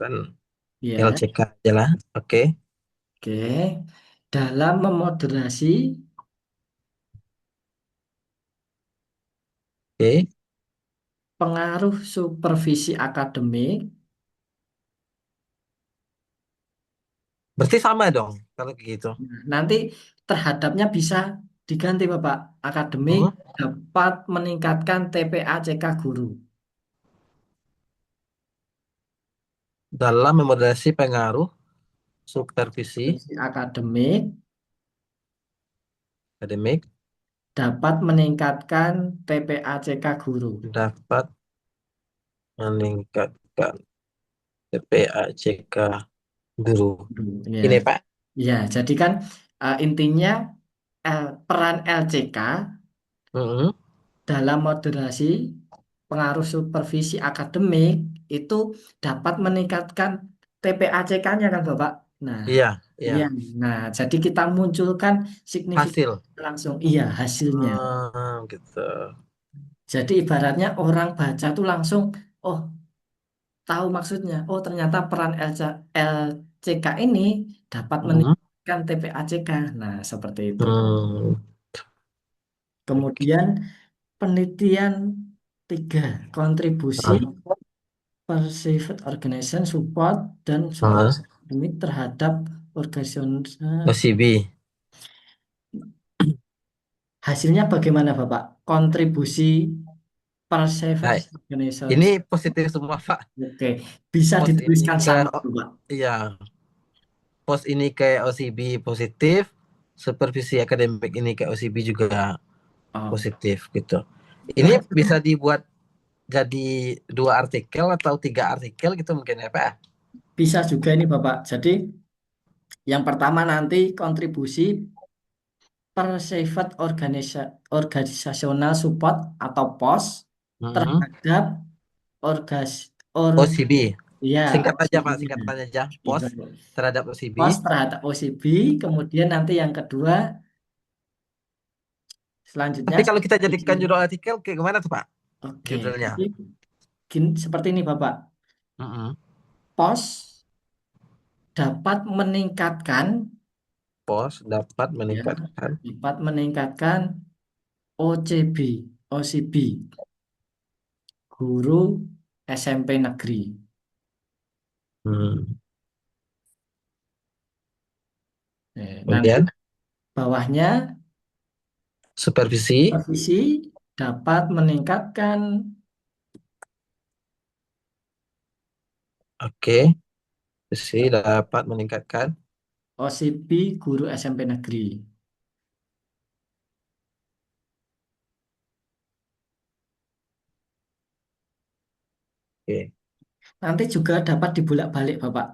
kan ya, LCK aja lah. Oke. oke, dalam memoderasi Oke. pengaruh supervisi akademik. Berarti sama dong kalau kayak gitu. Nah, nanti terhadapnya bisa diganti Bapak. Akademik Hmm. dapat meningkatkan TPACK guru. Dalam memoderasi pengaruh supervisi Supervisi akademik akademik dapat meningkatkan TPACK guru. dapat meningkatkan TPACK guru. Ini Ya, Pak. ya. Jadi kan intinya peran LCK Hmm. dalam moderasi pengaruh supervisi akademik itu dapat meningkatkan TPACK-nya kan Bapak. Nah, Iya, iya. iya. Nah, jadi kita munculkan signifikan Hasil. langsung iya hasilnya. Gitu. Jadi ibaratnya orang baca tuh langsung oh tahu maksudnya. Oh, ternyata peran LCK ini dapat Hmm. meningkatkan TPACK. Nah, seperti itu. Hmm. Oke. Kemudian penelitian 3, kontribusi Ah, perceived organization support dan support ah. akademik terhadap organisasi. OCB. Hasilnya bagaimana Bapak? Kontribusi perceived Nah, organization. ini positif semua Pak. Oke, bisa Pos ini dituliskan ke sama Bapak. iya, pos ini ke OCB positif, supervisi akademik ini ke OCB juga Oh, positif gitu. itu Ini hasilnya bisa dibuat jadi 2 artikel atau 3 artikel gitu mungkin ya Pak ya? bisa juga ini Bapak. Jadi yang pertama nanti kontribusi perceived organizational support atau POS Mhm. terhadap orgas or OCB. ya Singkat aja Pak, OCB-nya. singkatan aja. Pos terhadap OCB. POS terhadap OCB, kemudian nanti yang kedua selanjutnya Tapi kalau kita strategi. jadikan judul artikel kayak gimana tuh Pak? Oke, Judulnya. jadi seperti ini Bapak. Mhm. POS dapat meningkatkan Pos dapat ya, meningkatkan. dapat meningkatkan OCB, OCB, guru SMP negeri. Hmm. Nanti Kemudian bawahnya supervisi. supervisi dapat meningkatkan Oke. Supervisi dapat meningkatkan OCB guru SMP negeri. Oke. Nanti juga dapat dibolak-balik, Bapak.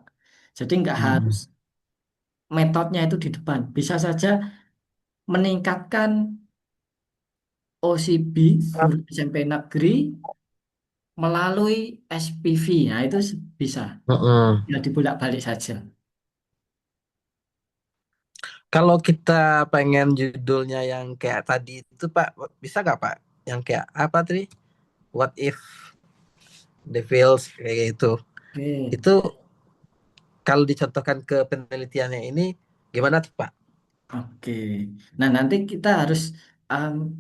Jadi nggak harus Hmm. metodenya itu di depan. Bisa saja meningkatkan OCB, guru SMP negeri, melalui SPV. Nah, itu bisa. Mm-mm. Ya, dibolak-balik saja. Kalau kita pengen judulnya yang kayak tadi itu Pak, bisa nggak Pak? Yang kayak apa tadi? What if the feels kayak gitu. Oke. Itu kalau dicontohkan ke penelitiannya ini gimana tuh Pak? Oke. Nah, nanti kita harus um,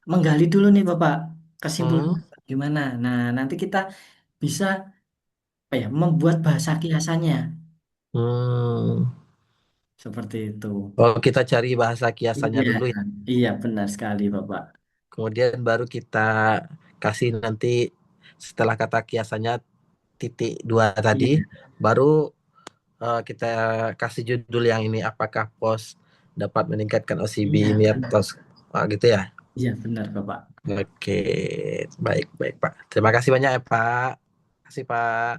menggali dulu nih Bapak kesimpulan Hmm. gimana. Nah, nanti kita bisa apa ya, membuat bahasa kiasannya Hmm. seperti itu. Oh, kita cari bahasa kiasannya Iya, dulu ya. iya benar sekali Bapak. Kemudian baru kita kasih nanti setelah kata kiasannya titik dua tadi, Iya, baru kita kasih judul yang ini apakah POS dapat meningkatkan OCB iya ini benar. atau gitu ya. Iya benar Bapak. Oke, baik baik Pak. Terima kasih banyak ya Pak. Terima kasih Pak.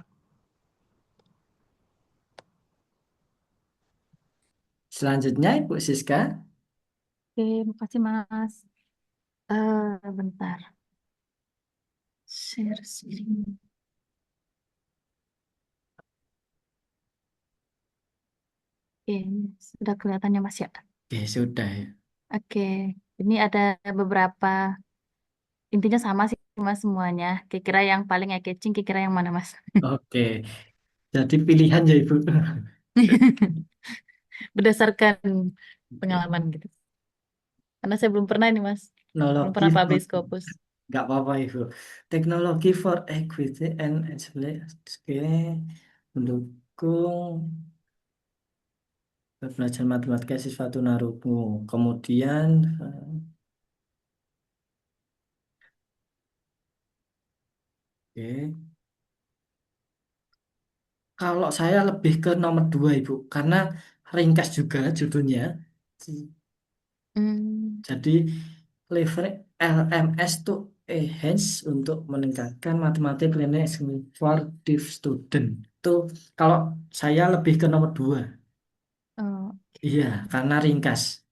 Selanjutnya Ibu Siska. Oke, makasih Mas. Bentar. Share screen. Oke, sudah kelihatannya Mas ya. Oke, sudah ya. Oke, ini ada beberapa, intinya sama sih Mas semuanya. Kira-kira yang paling eye-catching, kira-kira yang mana Mas? Oke, jadi pilihan ya Ibu. Berdasarkan pengalaman gitu. Karena saya belum pernah ini Mas. Belum Teknologi pernah for, publish Scopus. nggak apa-apa Ibu. Teknologi for equity and oke, mendukung belajar matematika siswa tunarungu. Kemudian, oke. Kalau saya lebih ke nomor dua Ibu, karena ringkas juga judulnya. Hmm. Jadi leverage LMS to enhance untuk meningkatkan matematik linear for deaf student. Itu kalau saya lebih ke nomor dua. Oh, Iya, karena ringkas.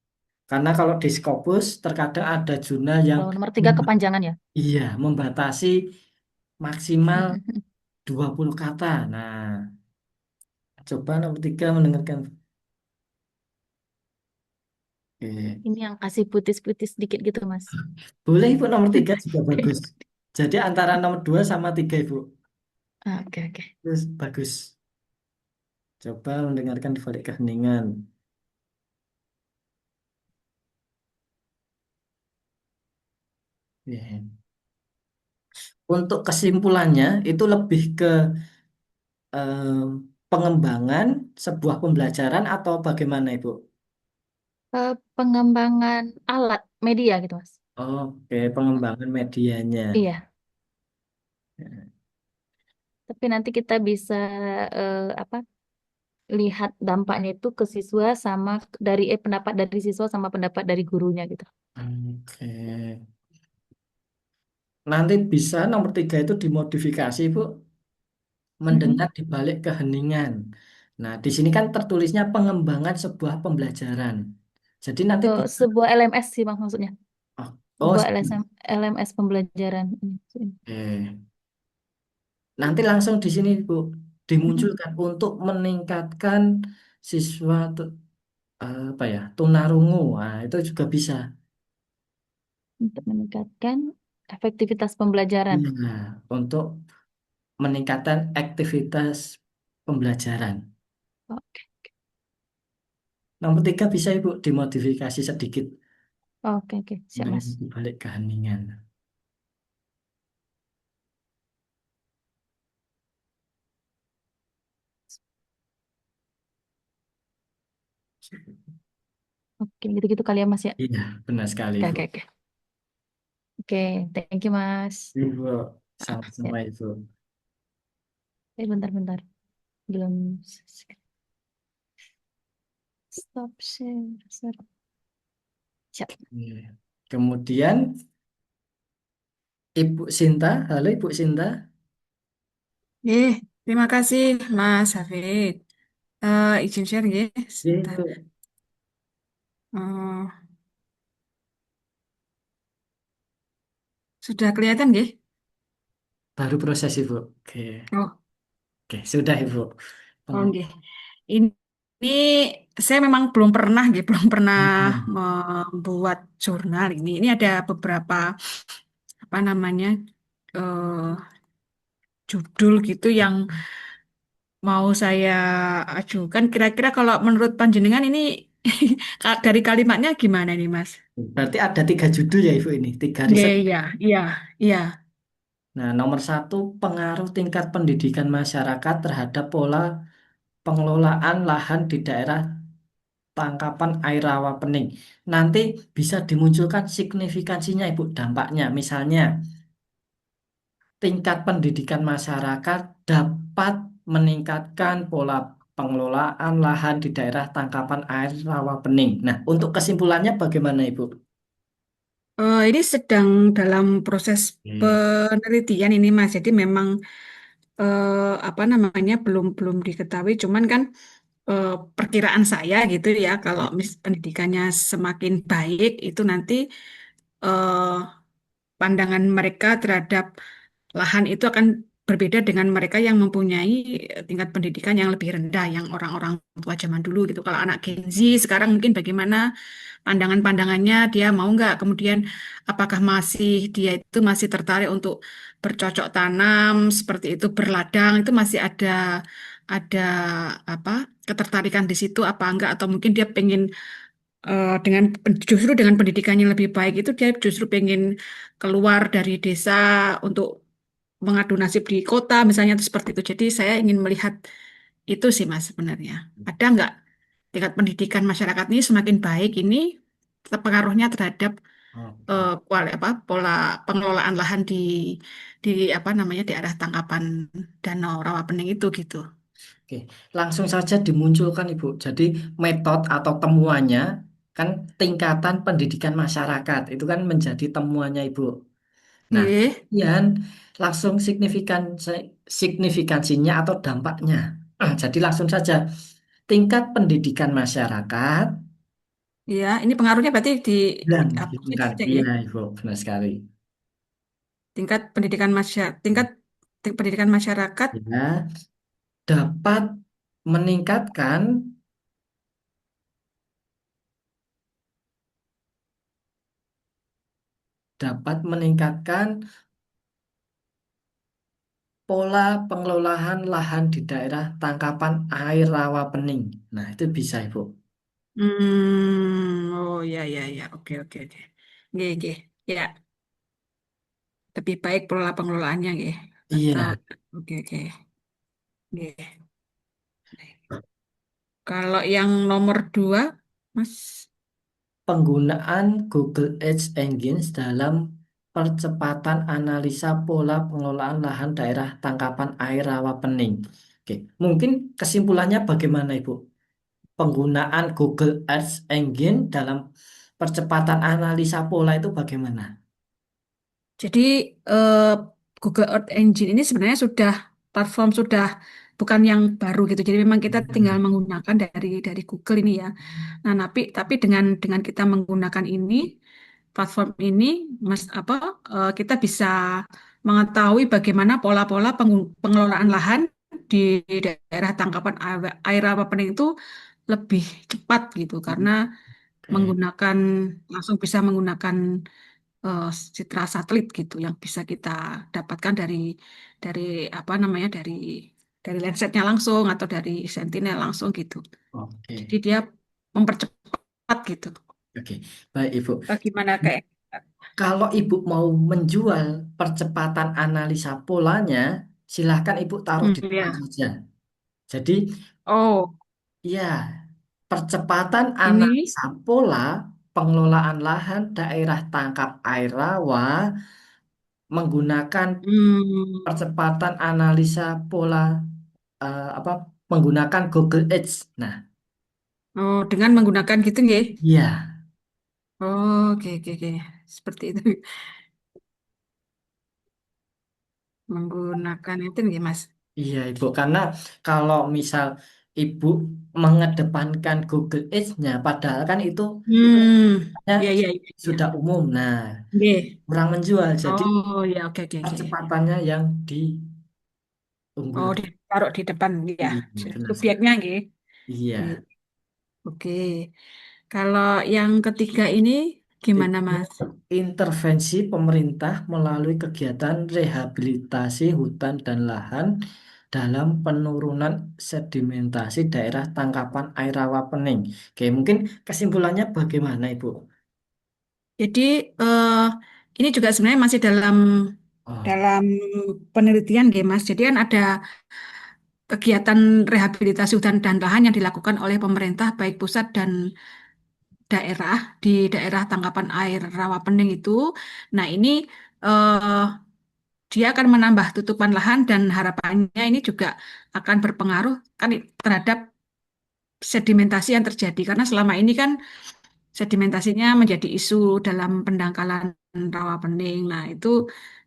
Karena kalau di Scopus terkadang ada jurnal yang kalau nomor 3 kepanjangan ya. iya membatasi maksimal 20 kata. Nah, coba nomor tiga mendengarkan. Oke. Ini yang kasih putis-putis sedikit gitu Mas. Boleh Ibu nomor tiga juga bagus. Jadi antara nomor dua sama tiga Ibu. Oke, oke. Terus bagus. Coba mendengarkan di balik keheningan. Ya. Untuk kesimpulannya itu lebih ke eh, pengembangan sebuah pembelajaran atau bagaimana Ibu? Pengembangan alat media gitu Mas. Oke, pengembangan medianya. Iya, tapi nanti kita bisa apa? Lihat dampaknya itu ke siswa sama dari pendapat dari siswa sama pendapat dari gurunya gitu. Oke. Nanti bisa nomor tiga itu dimodifikasi, Bu. Mm-mm. Mendengar di balik keheningan. Nah, di sini kan tertulisnya pengembangan sebuah pembelajaran. Jadi nanti bisa. Sebuah LMS sih Bang maksudnya. Oh, oh, Sebuah LMS pembelajaran. oke. Nanti langsung di sini, Bu, Mm-mm. dimunculkan untuk meningkatkan siswa apa ya, tunarungu. Nah, itu juga bisa. Untuk meningkatkan efektivitas pembelajaran. Iya, untuk meningkatkan aktivitas pembelajaran. Oke, Nomor tiga bisa Ibu dimodifikasi sedikit oke, oke, siap dengan Mas. dibalik keheningan. Oke, gitu-gitu kali ya Mas ya. Iya, benar sekali Oke, Ibu. oke, oke. Oke, thank you Mas. Ibu, Ya, sama-sama itu. bentar-bentar. Belum stop share. Siap. Iya. Kemudian Ibu Sinta, halo Ibu Sinta. Terima kasih Mas Hafid. Izin share ya, sebentar. Itu Eh, sudah kelihatan ya? baru proses Ibu. Oke, Oh, oke, sudah Ibu. oh Peng- nggih. Ini saya memang belum pernah gitu, belum pernah Hmm. membuat jurnal ini. Ini ada beberapa apa namanya eh, judul gitu yang mau saya ajukan. Kira-kira kalau menurut panjenengan ini dari kalimatnya gimana nih, Mas? Berarti ada 3 judul ya Ibu ini, 3 riset. Iya, iya, iya, iya. Nah, nomor 1, pengaruh tingkat pendidikan masyarakat terhadap pola pengelolaan lahan di daerah tangkapan air rawa pening. Nanti bisa dimunculkan signifikansinya Ibu, dampaknya. Misalnya, tingkat pendidikan masyarakat dapat meningkatkan pola pengelolaan lahan di daerah tangkapan air rawa pening. Nah, untuk kesimpulannya bagaimana Ibu? Ini sedang dalam proses Oke. penelitian ini, Mas. Jadi memang apa namanya belum belum diketahui. Cuman kan eh, perkiraan saya gitu ya, kalau pendidikannya semakin baik itu nanti eh, pandangan mereka terhadap lahan itu akan berbeda dengan mereka yang mempunyai tingkat pendidikan yang lebih rendah, yang orang-orang tua zaman dulu gitu. Kalau anak Gen Z sekarang mungkin bagaimana pandangan-pandangannya, dia mau nggak, kemudian apakah dia itu masih tertarik untuk bercocok tanam seperti itu, berladang, itu masih ada apa ketertarikan di situ apa enggak, atau mungkin dia pengen justru dengan pendidikan yang lebih baik itu dia justru pengen keluar dari desa untuk mengadu nasib di kota misalnya itu seperti itu. Jadi saya ingin melihat itu sih Mas sebenarnya. Ada nggak tingkat pendidikan masyarakat ini semakin baik ini pengaruhnya terhadap Oke. pola pengelolaan lahan di apa namanya di arah tangkapan Danau Rawapening itu gitu. Oke, langsung saja dimunculkan Ibu. Jadi metode atau temuannya kan tingkatan pendidikan masyarakat itu kan menjadi temuannya Ibu. Nah, Nggih. kemudian langsung signifikansinya atau dampaknya. Jadi langsung saja tingkat pendidikan masyarakat Ya, ini pengaruhnya berarti dan apa sih tingkat dicek ya? iya Ibu, benar sekali. Tingkat pendidikan masyarakat. Ya, dapat meningkatkan dapat meningkatkan pola pengelolaan lahan di daerah tangkapan air rawa pening. Nah, itu bisa, Ibu. Oh ya ya ya, oke oke oke. Nggih nggih. Ya, lebih baik pola pengelolaannya nggih. Atau Iya, oke oke. Nggih. Kalau yang nomor dua, Mas. penggunaan Google Ads Engines dalam percepatan analisa pola pengelolaan lahan daerah tangkapan air rawa pening. Oke, mungkin kesimpulannya bagaimana, Ibu? Penggunaan Google Ads Engine dalam percepatan analisa pola itu bagaimana? Jadi eh, Google Earth Engine ini sebenarnya platform sudah bukan yang baru gitu. Jadi memang kita tinggal Hmm. menggunakan dari Google ini ya. Nah, tapi dengan kita menggunakan ini platform ini, Mas kita bisa mengetahui bagaimana pola-pola pengelolaan lahan di daerah tangkapan air rawa pening itu lebih cepat gitu karena Oke. menggunakan langsung bisa menggunakan eh, citra satelit gitu yang bisa kita dapatkan dari apa namanya dari lensetnya langsung atau dari Sentinel langsung gitu. Jadi Oke. dia mempercepat gitu. Oke. Baik, Ibu. Bagaimana kayak Kalau Ibu mau menjual percepatan analisa polanya, silahkan Ibu taruh di depan ya. saja. Jadi, Oh, ya, percepatan ini analisa pola pengelolaan lahan daerah tangkap air rawa menggunakan hmm, percepatan analisa pola apa menggunakan Google Ads. Nah, oh dengan menggunakan gitu nggih. iya. Oh, oke oke oke. Seperti itu. menggunakan itu nggih, Mas. Iya, Ibu. Karena kalau misal Ibu mengedepankan Google Ads-nya, padahal kan itu Iya, iya, iya, iya. sudah umum. Nah, Nggih. kurang menjual. Jadi Oh, ya, oke, oke, oke. percepatannya yang Oh, diunggulkan. ditaruh di depan, ya. Iya, benar sekali. Subjeknya, nggih. Nggih. Iya. Oke. Kalau yang ketiga ini gimana, Itu Mas? intervensi pemerintah melalui kegiatan rehabilitasi hutan dan lahan dalam penurunan sedimentasi daerah tangkapan air rawa pening. Oke, mungkin kesimpulannya bagaimana, Ibu? Jadi ini juga sebenarnya masih dalam Oh, dalam penelitian, nggih, Mas. Jadi kan ada kegiatan rehabilitasi hutan dan lahan yang dilakukan oleh pemerintah baik pusat dan daerah di daerah tangkapan air rawa pening itu. Nah, ini eh, dia akan menambah tutupan lahan dan harapannya ini juga akan berpengaruh kan terhadap sedimentasi yang terjadi karena selama ini kan sedimentasinya menjadi isu dalam pendangkalan rawa pening. Nah, itu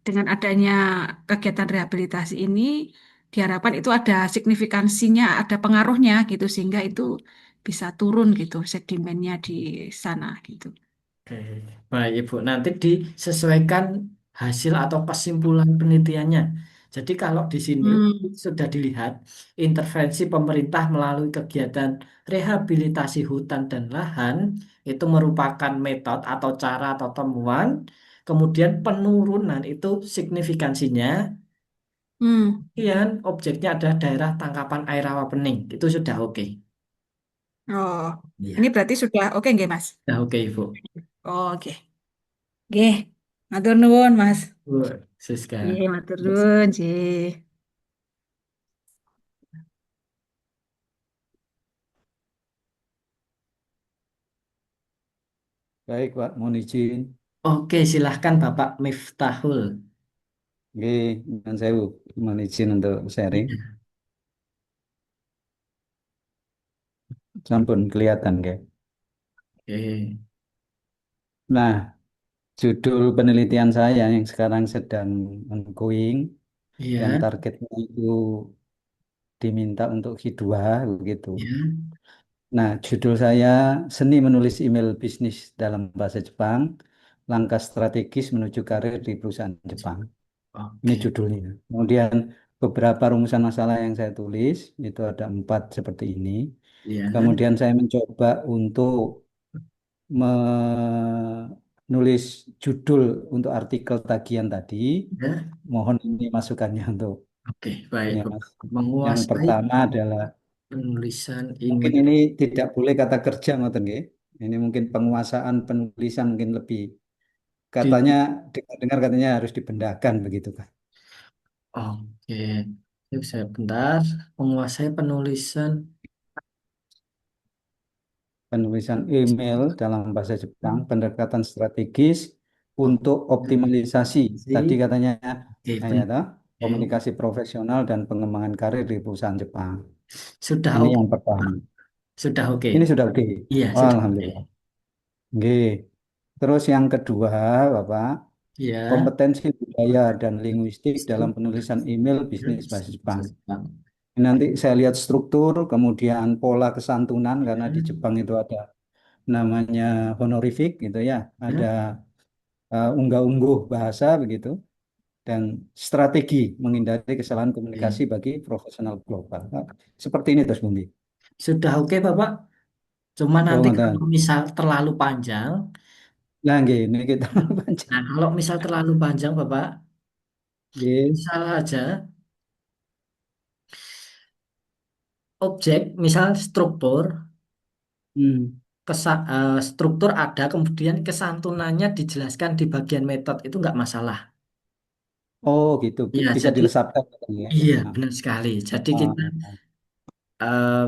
dengan adanya kegiatan rehabilitasi ini diharapkan itu ada signifikansinya, ada pengaruhnya gitu sehingga itu bisa turun gitu sedimennya di sana gitu. oke. Baik, Ibu. Nanti disesuaikan hasil atau kesimpulan penelitiannya. Jadi kalau di sini Hmm, sudah dilihat intervensi pemerintah melalui kegiatan rehabilitasi hutan dan lahan itu merupakan metode atau cara atau temuan. Kemudian penurunan itu signifikansinya. hmm. Kemudian objeknya adalah daerah tangkapan air rawa pening. Itu sudah oke. Oh, ini Iya, berarti sudah oke nggih, Mas? sudah oke, Ibu. Oh, oke. Nggih. Matur nuwun, Mas. Bu, Siska. Nggih, matur nuwun, nggih. Baik, Pak, mohon izin. Oke, silahkan Bapak Miftahul. Oke, dengan saya mohon izin untuk sharing. Iya. Sampun kelihatan, kayak. Oke, Nah, judul penelitian saya yang sekarang sedang ongoing dan iya, targetnya itu diminta untuk Q2 begitu. iya. Nah, judul saya Seni Menulis Email Bisnis dalam Bahasa Jepang, Langkah Strategis Menuju Karir di Perusahaan Jepang. Ini Oke, judulnya. Kemudian beberapa rumusan masalah yang saya tulis, itu ada 4 seperti ini. iya, Kemudian saya mencoba untuk menulis judul untuk artikel tagihan tadi. ya. Mohon ini masukannya untuk Oke, baik ini, Mas. Bapak. Yang Menguasai pertama adalah penulisan mungkin email. ini tidak boleh kata kerja ngoten nggih. Ini mungkin penguasaan penulisan mungkin lebih Di, katanya dengar katanya harus dibendakan begitu kan. oke, yuk saya bentar. Menguasai penulisan. Penulisan email dalam bahasa Jepang, pendekatan strategis untuk optimalisasi. Tadi Optimalisasi. katanya Oke, ya toh, oke. komunikasi profesional dan pengembangan karir di perusahaan Jepang. Sudah Ini oke, yang Pak. pertama. Sudah oke. Ini sudah oke. Iya, Oh, sudah oke. Alhamdulillah. Oke. Terus yang kedua, Bapak, Iya. kompetensi budaya dan linguistik dalam penulisan email bisnis bahasa Jepang. Nanti saya lihat struktur, kemudian pola kesantunan karena di Jepang itu ada namanya honorific gitu ya, ada Ya. unggah-ungguh bahasa begitu, dan strategi menghindari kesalahan komunikasi Oke. bagi profesional global. Nah, seperti ini terus Bumbi. Sudah oke, Bapak. Cuma Oh, nanti kalau ngoten. misal terlalu panjang, Nah, gini kita baca. nah kalau misal terlalu panjang, Bapak, Nggih. misal aja objek, misal struktur, Hmm. struktur ada, kemudian kesantunannya dijelaskan di bagian metode itu nggak masalah. Oh, gitu. Iya, Bisa jadi dilesatkan katanya ya. iya Nah, benar sekali. Jadi kita oh,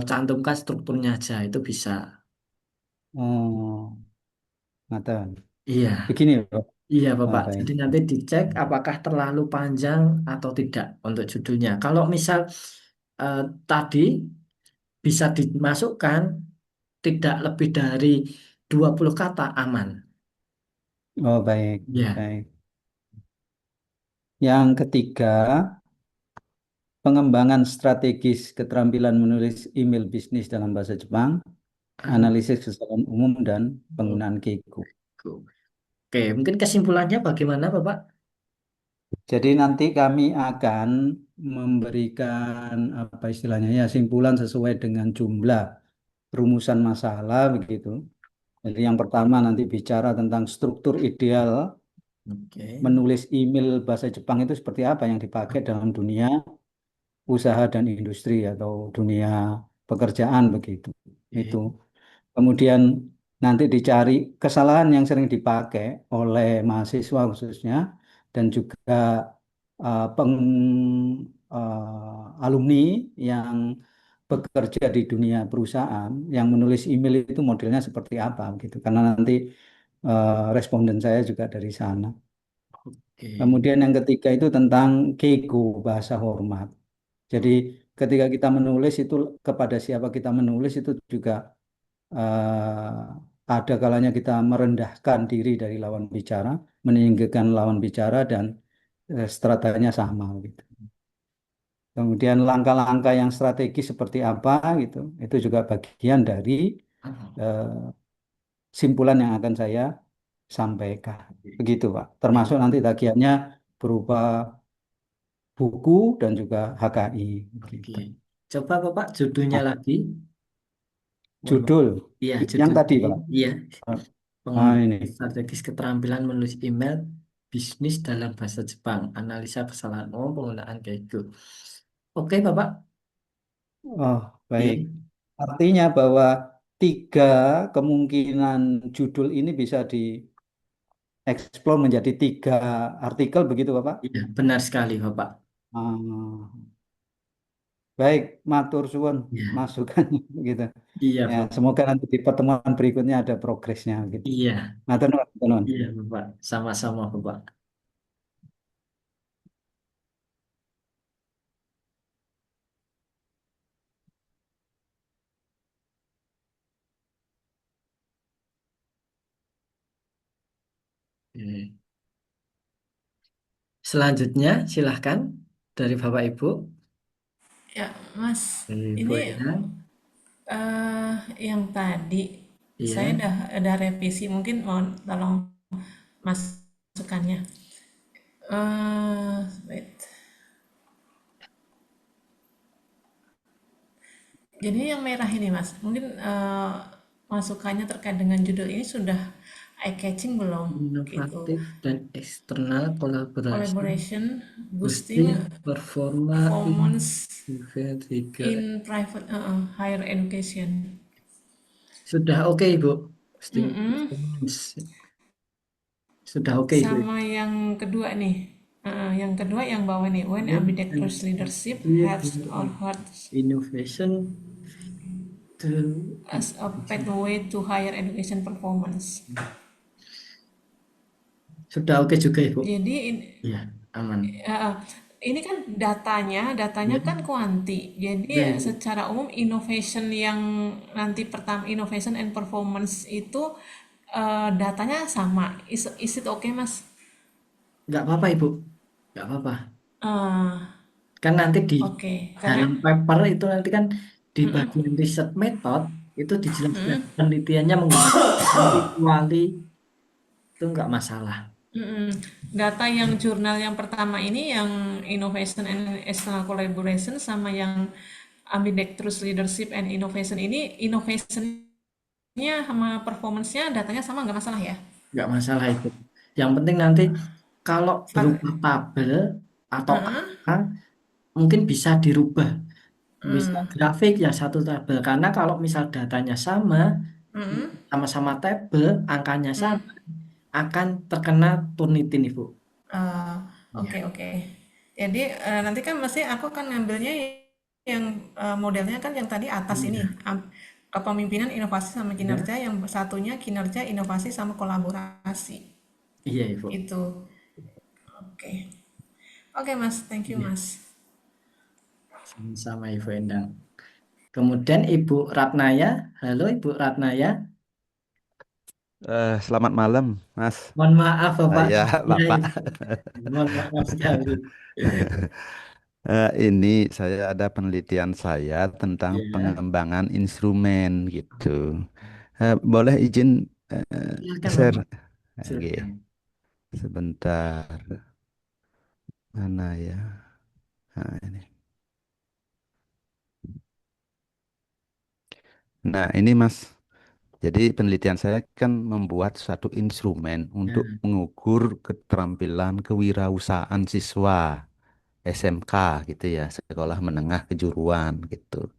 cantumkan strukturnya aja, itu bisa. oh, ngoten. Iya, Begini, Pak. iya Oh, Bapak. baik. Jadi nanti dicek apakah terlalu panjang atau tidak untuk judulnya. Kalau misal eh, tadi bisa dimasukkan tidak lebih dari 20 kata aman. Oh, baik. Ya, Baik. Yang ketiga, pengembangan strategis keterampilan menulis email bisnis dalam bahasa Jepang, analisis kesalahan umum, dan penggunaan Keigo. Oke, mungkin kesimpulannya bagaimana, Bapak? Jadi nanti kami akan memberikan apa istilahnya ya simpulan sesuai dengan jumlah rumusan masalah begitu. Jadi yang pertama nanti bicara tentang struktur ideal Oke. menulis email bahasa Jepang itu seperti apa yang dipakai dalam dunia usaha dan industri atau dunia pekerjaan begitu. Itu. Kemudian nanti dicari kesalahan yang sering dipakai oleh mahasiswa khususnya dan juga alumni yang bekerja di dunia perusahaan yang menulis email itu modelnya seperti apa gitu. Karena nanti responden saya juga dari sana. Oke. Kemudian yang ketiga itu tentang keigo, bahasa hormat. Jadi ketika kita menulis itu kepada siapa kita menulis itu juga ada kalanya kita merendahkan diri dari lawan bicara, meninggikan lawan bicara dan stratanya sama gitu. Kemudian langkah-langkah yang strategis seperti apa gitu, itu juga bagian dari eh, simpulan yang akan saya sampaikan. Begitu Pak. Termasuk nanti tagihannya berupa buku dan juga HKI. Oke. Gitu. Coba Bapak judulnya Nah, lagi. judul Iya, yang judul tadi ini. Pak. Iya, Ini. pengembangan strategis keterampilan menulis email bisnis dalam bahasa Jepang, analisa kesalahan umum penggunaan Keigo. Oke, Bapak. Oh, baik. Iya. Artinya bahwa 3 kemungkinan judul ini bisa dieksplor menjadi 3 artikel begitu Bapak? Iya, benar sekali, Bapak. Ah, baik, matur suwun Iya. masukannya gitu. Iya, Ya, Bapak. semoga nanti di pertemuan berikutnya ada progresnya gitu. Iya. Matur nuwun, matur nuwun. Iya, Bapak. Sama-sama, Bapak. Oke. Selanjutnya, silahkan dari Bapak Ibu. Ya, Mas, Ibu ini Endang. yang tadi saya Iya. udah revisi, mungkin mau tolong masukannya. Wait. Jadi yang merah ini Mas, mungkin masukannya terkait dengan judul ini sudah eye catching belum? Gitu. Inovatif dan eksternal kolaborasi, Collaboration, boosting boosting performa performance event 3. in private higher education. Sudah oke, Ibu. Boosting Mm-mm. performance. Sudah oke, Ibu. Sama yang kedua nih, yang kedua yang bawah nih, when ambidextrous leadership helps or hurts Innovation to as a pathway to higher education performance. sudah oke juga, Ibu. Jadi Iya, aman. ini kan datanya Iya. kan kuanti. Jadi Iya, Ibu. secara umum innovation yang nanti pertama innovation and performance itu datanya sama. Is it okay, Mas? Nggak apa-apa, Ibu. Nggak apa-apa. Eh, Kan nanti di Oke, dalam karena paper itu nanti kan di bagian riset method itu dijelaskan penelitiannya menggunakan kuali itu nggak masalah. data yang jurnal yang pertama ini yang innovation and external collaboration sama yang ambidextrous leadership and innovation ini innovationnya sama performance-nya datanya sama nggak masalah ya? Nggak masalah itu. Yang penting nanti kalau berupa tabel atau apa mungkin bisa dirubah. Misal grafik yang satu tabel karena kalau misal datanya sama-sama tabel, angkanya sama, akan terkena Turnitin, Ibu. Oke. Jadi nanti kan mesti aku kan ngambilnya yang modelnya kan yang tadi atas ini kepemimpinan inovasi sama kinerja, yang satunya kinerja inovasi sama kolaborasi. Iya, Ibu. Itu. Oke Mas, thank you Mas. Sama Ibu Endang. Kemudian Ibu Ratnaya. Halo Ibu Ratnaya. Selamat malam, Mas. Mohon maaf Bapak, Ya, ya Bapak. itu. Mohon maaf sekali. Ini saya ada penelitian saya tentang Ya, pengembangan instrumen gitu. Boleh izin silakan share? Bapak, Oke, silakan. sebentar. Mana ya? Nah, ini. Nah, ini Mas. Jadi penelitian saya kan membuat suatu instrumen untuk Ya, mengukur keterampilan kewirausahaan siswa SMK gitu ya, sekolah menengah kejuruan gitu.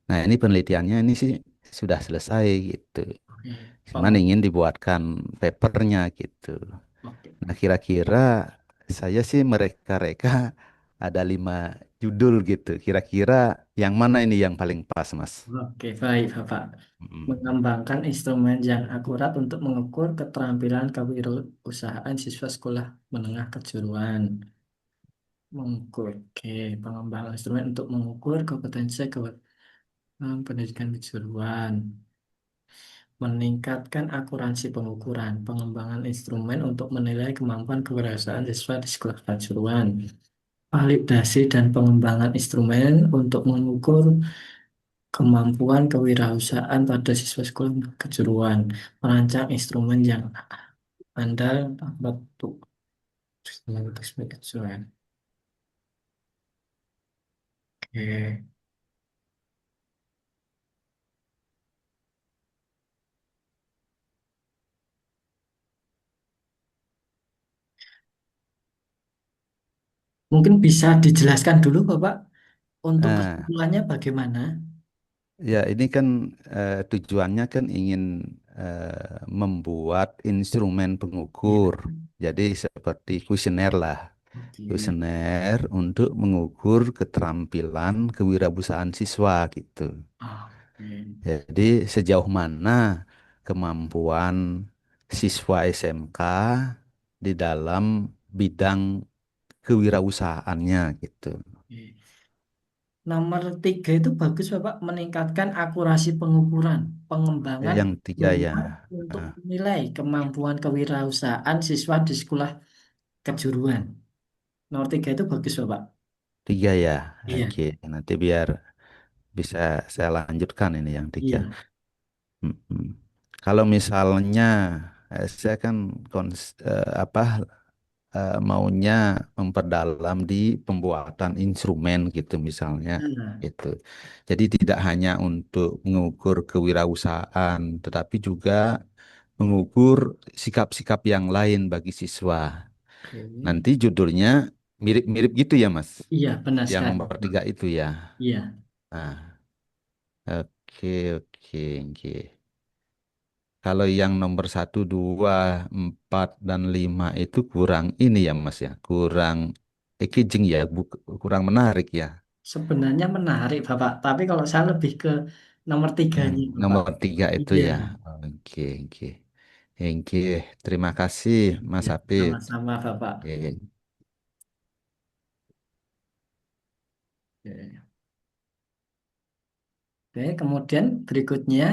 Nah, ini penelitiannya ini sih sudah selesai gitu. oke, Cuman Bapak. ingin dibuatkan papernya gitu. Oke, Nah, kira-kira saya sih mereka-reka ada 5 judul gitu. Kira-kira yang mana ini yang paling pas, Mas? oke, baik Bapak. Mm. Mengembangkan instrumen yang akurat untuk mengukur keterampilan kewirausahaan siswa sekolah menengah kejuruan. Mengukur, oke, pengembangan instrumen untuk mengukur kompetensi pendidikan kejuruan. Meningkatkan akurasi pengukuran, pengembangan instrumen untuk menilai kemampuan kewirausahaan siswa di sekolah kejuruan. Validasi dan pengembangan instrumen untuk mengukur kemampuan kewirausahaan pada siswa sekolah kejuruan. Merancang instrumen yang andal untuk kejuruan. Oke. Mungkin bisa dijelaskan dulu Bapak untuk Nah, kesimpulannya bagaimana? ya ini kan tujuannya kan ingin membuat instrumen Ya, pengukur. Jadi seperti kuesioner lah. oke. Kuesioner untuk mengukur keterampilan kewirausahaan siswa gitu. Oke. Jadi sejauh mana kemampuan siswa SMK di dalam bidang kewirausahaannya gitu. Oke. Nomor 3 itu bagus Bapak, meningkatkan akurasi pengukuran, pengembangan Yang tiga ya. instrumen untuk Ah, menilai kemampuan kewirausahaan siswa di sekolah kejuruan. Nomor 3 itu bagus Bapak. 3 ya. Iya, Oke, nanti biar bisa saya lanjutkan ini yang 3. iya. Mm-mm. Kalau misalnya saya kan maunya memperdalam di pembuatan instrumen gitu misalnya Nah, gitu. Jadi tidak hanya untuk mengukur kewirausahaan, tetapi juga mengukur sikap-sikap yang lain bagi siswa. oke. Nanti judulnya mirip-mirip gitu ya, Mas. Iya, benar Yang sekali nomor Bapak. 3 itu ya. Iya, Nah, oke, oke, oke. Kalau yang nomor 1, 2, 4, dan 5 itu kurang ini ya Mas ya, kurang engaging ya, kurang menarik ya. sebenarnya menarik Bapak. Tapi kalau saya lebih ke nomor Yang tiganya Bapak. nomor 3 itu Iya, ya. Oke, oke. Oke, terima kasih Mas ya, Hafid. sama-sama Bapak. Oke. Oke, oke, kemudian berikutnya,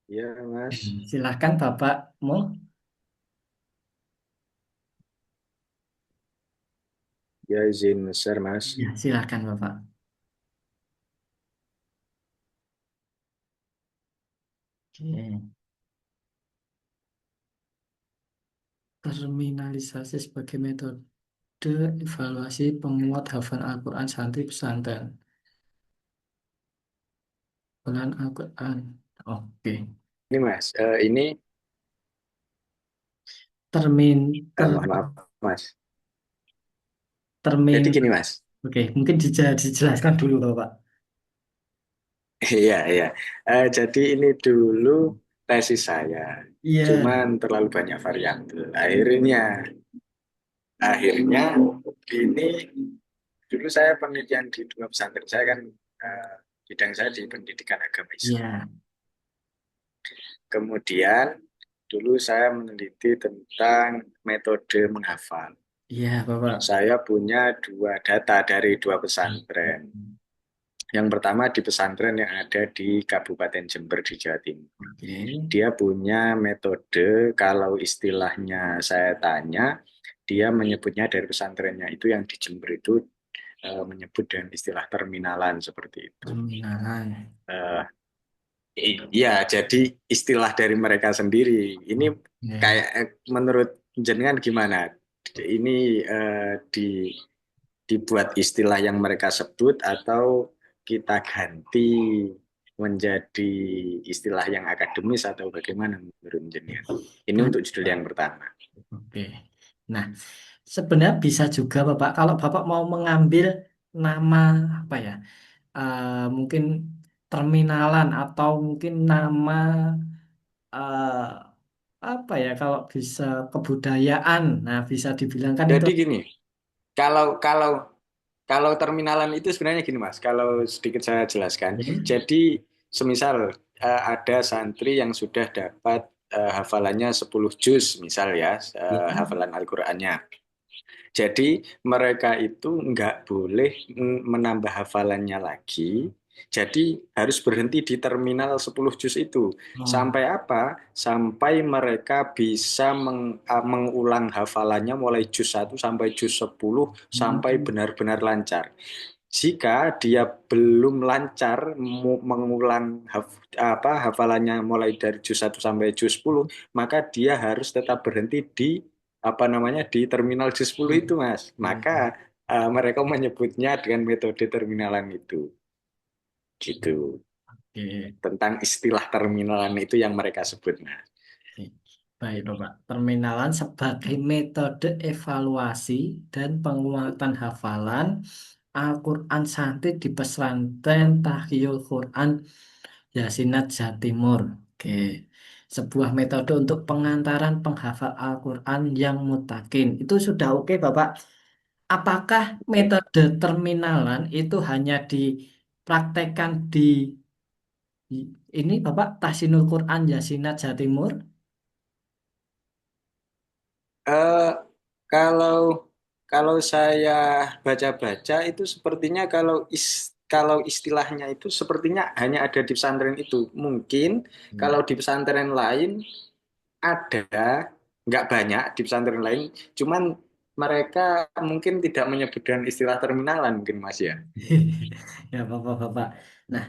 Ya, Mas. silakan Bapakmu. Ya, izin share, Mas. Ya, silakan Bapak. Oke. Terminalisasi sebagai metode evaluasi pemuat hafal Al-Quran santri pesantren. Pelan Al-Quran. Oke. Ini, Mas. Ini, Termin, ter, mohon maaf, Mas. termin. Jadi gini, Mas. Oke, mungkin dijelaskan dulu Bapak. Iya, iya. Jadi ini dulu tesis saya. Iya, Cuman terlalu banyak variabel. Akhirnya ini dulu saya penelitian di 2 pesantren. Saya kan bidang saya di pendidikan agama Islam. iya, Kemudian dulu saya meneliti tentang metode menghafal. iya Bapak. Saya punya 2 data dari 2 pesantren. Yang pertama di pesantren yang ada di Kabupaten Jember di Jawa Timur. Oke. Dia punya metode, kalau istilahnya saya tanya, dia menyebutnya dari pesantrennya itu yang di Jember itu menyebut dengan istilah terminalan seperti itu. Terminalan. Iya, jadi istilah dari mereka sendiri. Ini Ya. kayak menurut jenengan gimana? Ini dibuat istilah yang mereka sebut atau kita ganti menjadi istilah yang akademis atau bagaimana menurut jenengan? Ini untuk judul yang pertama. Oke. Nah, sebenarnya bisa juga Bapak kalau Bapak mau mengambil nama apa ya? Mungkin terminalan atau mungkin nama eh, apa ya kalau bisa kebudayaan. Nah, bisa dibilangkan itu. Jadi gini, kalau kalau kalau terminalan itu sebenarnya gini Mas, kalau sedikit saya jelaskan. Jadi semisal ada santri yang sudah dapat hafalannya 10 juz misal ya, hafalan Al-Qur'annya. Jadi mereka itu nggak boleh menambah hafalannya lagi. Jadi harus berhenti di terminal 10 juz itu. Sampai apa? Sampai mereka bisa mengulang hafalannya mulai juz 1 sampai juz 10 sampai benar-benar lancar. Jika dia belum lancar mengulang hafalannya mulai dari juz 1 sampai juz 10, maka dia harus tetap berhenti di di terminal juz 10 itu, Mas. Maka mereka menyebutnya dengan metode terminalan itu. Gitu. Oke. Tentang istilah terminalan itu yang mereka sebut, Mas. Baik, Bapak. Terminalan sebagai metode evaluasi dan penguatan hafalan Al-Quran santri di pesantren Tahyul Quran Yasinat Jawa Timur. Oke. Sebuah metode untuk pengantaran penghafal Al-Quran yang mutakin. Itu sudah oke, Bapak. Apakah metode terminalan itu hanya dipraktekkan ini Bapak Tahsinul Quran Yasinat Jawa Timur? Eh, kalau kalau saya baca-baca itu sepertinya kalau istilahnya itu sepertinya hanya ada di pesantren itu. Mungkin kalau di pesantren lain ada, nggak banyak di pesantren lain, cuman mereka mungkin tidak menyebutkan istilah terminalan mungkin Mas ya. Ya, Bapak-Bapak. Nah,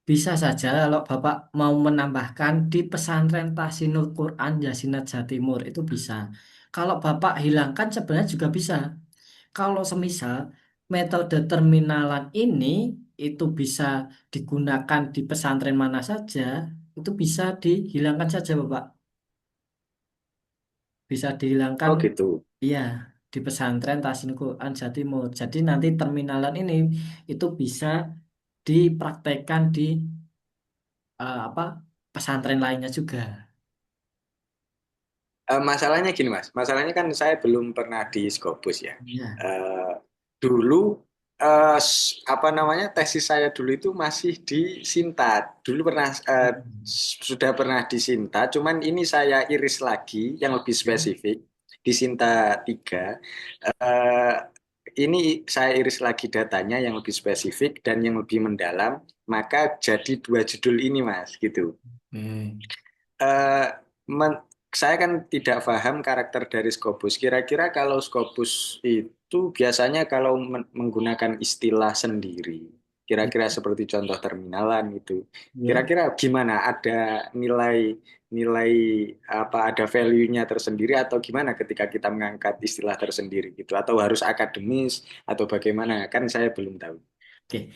bisa saja kalau Bapak mau menambahkan di pesantren Tahsinul Quran Yasinat Jawa Timur itu bisa. Kalau Bapak hilangkan sebenarnya juga bisa. Kalau semisal metode terminalan ini itu bisa digunakan di pesantren mana saja, itu bisa dihilangkan saja, Bapak. Bisa dihilangkan, Oh gitu. iya, di pesantren Tahsinul Quran Jawa Timur. Jadi nanti terminalan ini itu bisa dipraktekkan di apa pesantren lainnya juga. Masalahnya gini Mas, masalahnya kan saya belum pernah di Skopus ya. Iya. Dulu tesis saya dulu itu masih di Sintat. Dulu sudah pernah di Sintat, cuman ini saya iris lagi yang lebih spesifik di Sinta 3. Eh, ini saya iris lagi datanya yang lebih spesifik dan yang lebih mendalam, maka jadi 2 judul ini Mas gitu. Eh, men- saya kan tidak paham karakter dari Scopus. Kira-kira kalau Scopus itu biasanya kalau menggunakan istilah sendiri, kira-kira seperti contoh terminalan itu, kira-kira gimana? Ada nilai nilai ada value-nya tersendiri atau gimana ketika kita mengangkat istilah tersendiri gitu? Atau harus akademis atau bagaimana? Kan saya belum tahu. Oke,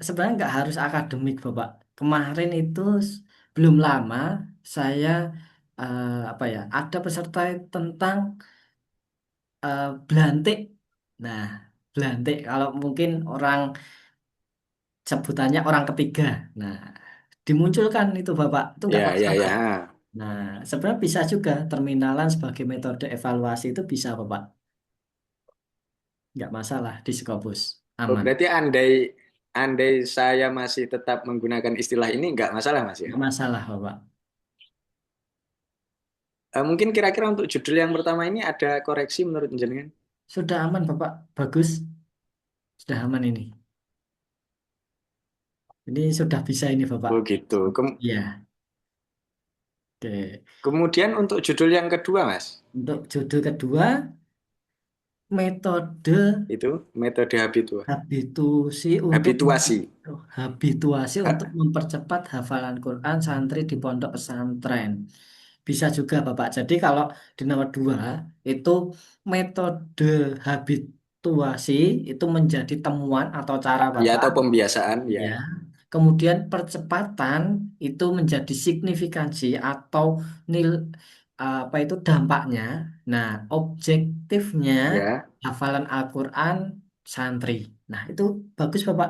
sebenarnya nggak harus akademik, Bapak. Kemarin itu belum lama saya ada peserta tentang belantik. Nah, belantik kalau mungkin orang sebutannya orang ketiga. Nah, dimunculkan itu Bapak, itu nggak Ya, ya, masalah. ya. Nah, sebenarnya bisa juga terminalan sebagai metode evaluasi itu bisa Bapak. Nggak masalah di Scopus, Oh, aman. berarti andai andai saya masih tetap menggunakan istilah ini nggak masalah Mas ya? Nggak masalah Bapak. Mungkin kira-kira untuk judul yang pertama ini ada koreksi menurut jenengan? Sudah aman Bapak, bagus. Sudah aman ini. Ini sudah bisa ini Bapak. Oh gitu. Iya. Oke. Kemudian untuk judul yang kedua, Mas, Untuk judul kedua, metode itu metode habituasi untuk habituasi. habituasi untuk Ha- mempercepat hafalan Quran santri di pondok pesantren. Bisa juga Bapak. Jadi kalau di nomor 2 itu metode habituasi itu menjadi temuan atau cara Ya Bapak. atau pembiasaan ya. Ya. Kemudian percepatan itu menjadi signifikansi atau nil apa itu dampaknya. Nah, objektifnya Ya. hafalan Al-Qur'an santri. Nah, itu bagus Bapak.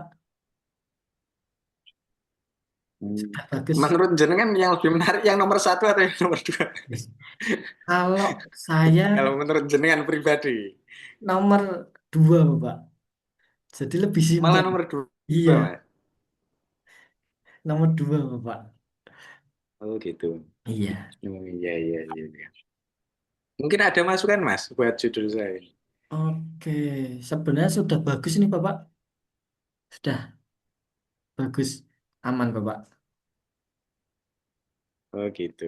Hmm. Sudah bagus. Menurut jenengan yang lebih menarik yang nomor 1 atau yang nomor 2? Kalau saya Kalau menurut jenengan pribadi, nomor 2 Bapak. Jadi lebih malah simpel. nomor 2, Iya, Mas. nomor 2 Bapak. Oh gitu. Iya. Oh, iya, iya, iya, iya. Mungkin ada masukan, Mas, buat judul saya. Oke, sebenarnya sudah bagus ini Bapak. Sudah bagus. Aman Bapak. Oh gitu.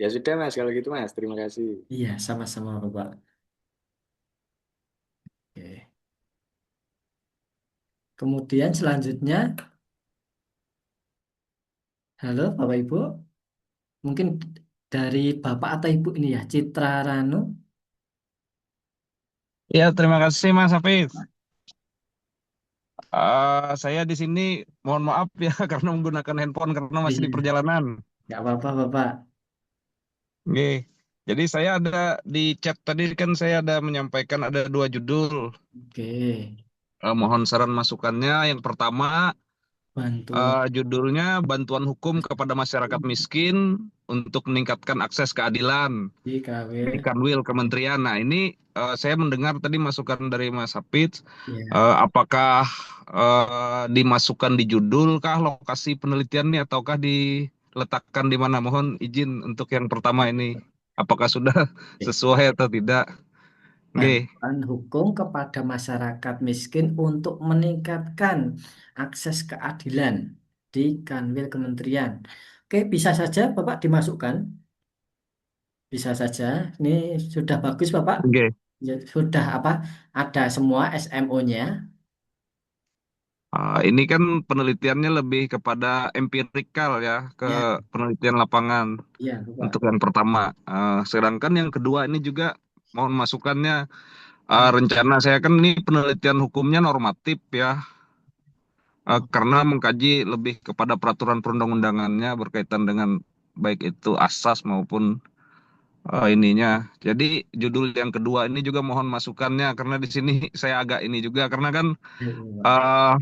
Ya sudah, Mas, kalau gitu, Mas. Terima kasih. Iya, sama-sama Bapak. Oke. Kemudian selanjutnya, halo Bapak Ibu, mungkin dari Bapak atau Ibu ini ya, Citra Ranu. Ya, terima kasih Mas Hafiz. Saya di sini mohon maaf ya karena menggunakan handphone karena masih di Iya, perjalanan. nggak apa-apa Bapak. Oke. Jadi saya ada di chat tadi kan saya ada menyampaikan ada 2 judul. Oke, Mohon saran masukannya. Yang pertama bantuan judulnya Bantuan Hukum kepada Masyarakat Miskin untuk meningkatkan akses keadilan di di KW. Kanwil Kementerian. Nah ini saya mendengar tadi masukan dari Mas Hafiz. Ya, Apakah dimasukkan di judul kah lokasi penelitiannya ataukah diletakkan di mana? Mohon izin untuk yang pertama ini. Apakah sudah oke. sesuai atau tidak? Oke. Bantuan hukum kepada masyarakat miskin untuk meningkatkan akses keadilan di Kanwil Kementerian. Oke, bisa saja Bapak dimasukkan. Bisa saja. Ini sudah bagus, Bapak. Oke. Ya, sudah apa? Ada semua SMO-nya. Ini kan penelitiannya lebih kepada empirikal ya, ke Ya, penelitian lapangan ya, Bapak. untuk yang pertama. Sedangkan yang kedua ini juga mohon masukannya. Hmm. Rencana saya kan ini penelitian hukumnya normatif ya, Oh, karena mengkaji lebih kepada peraturan perundang-undangannya berkaitan dengan baik itu asas maupun ininya. Jadi judul yang kedua ini juga mohon masukannya karena di sini saya agak ini juga karena kan ya, Bapak. eh,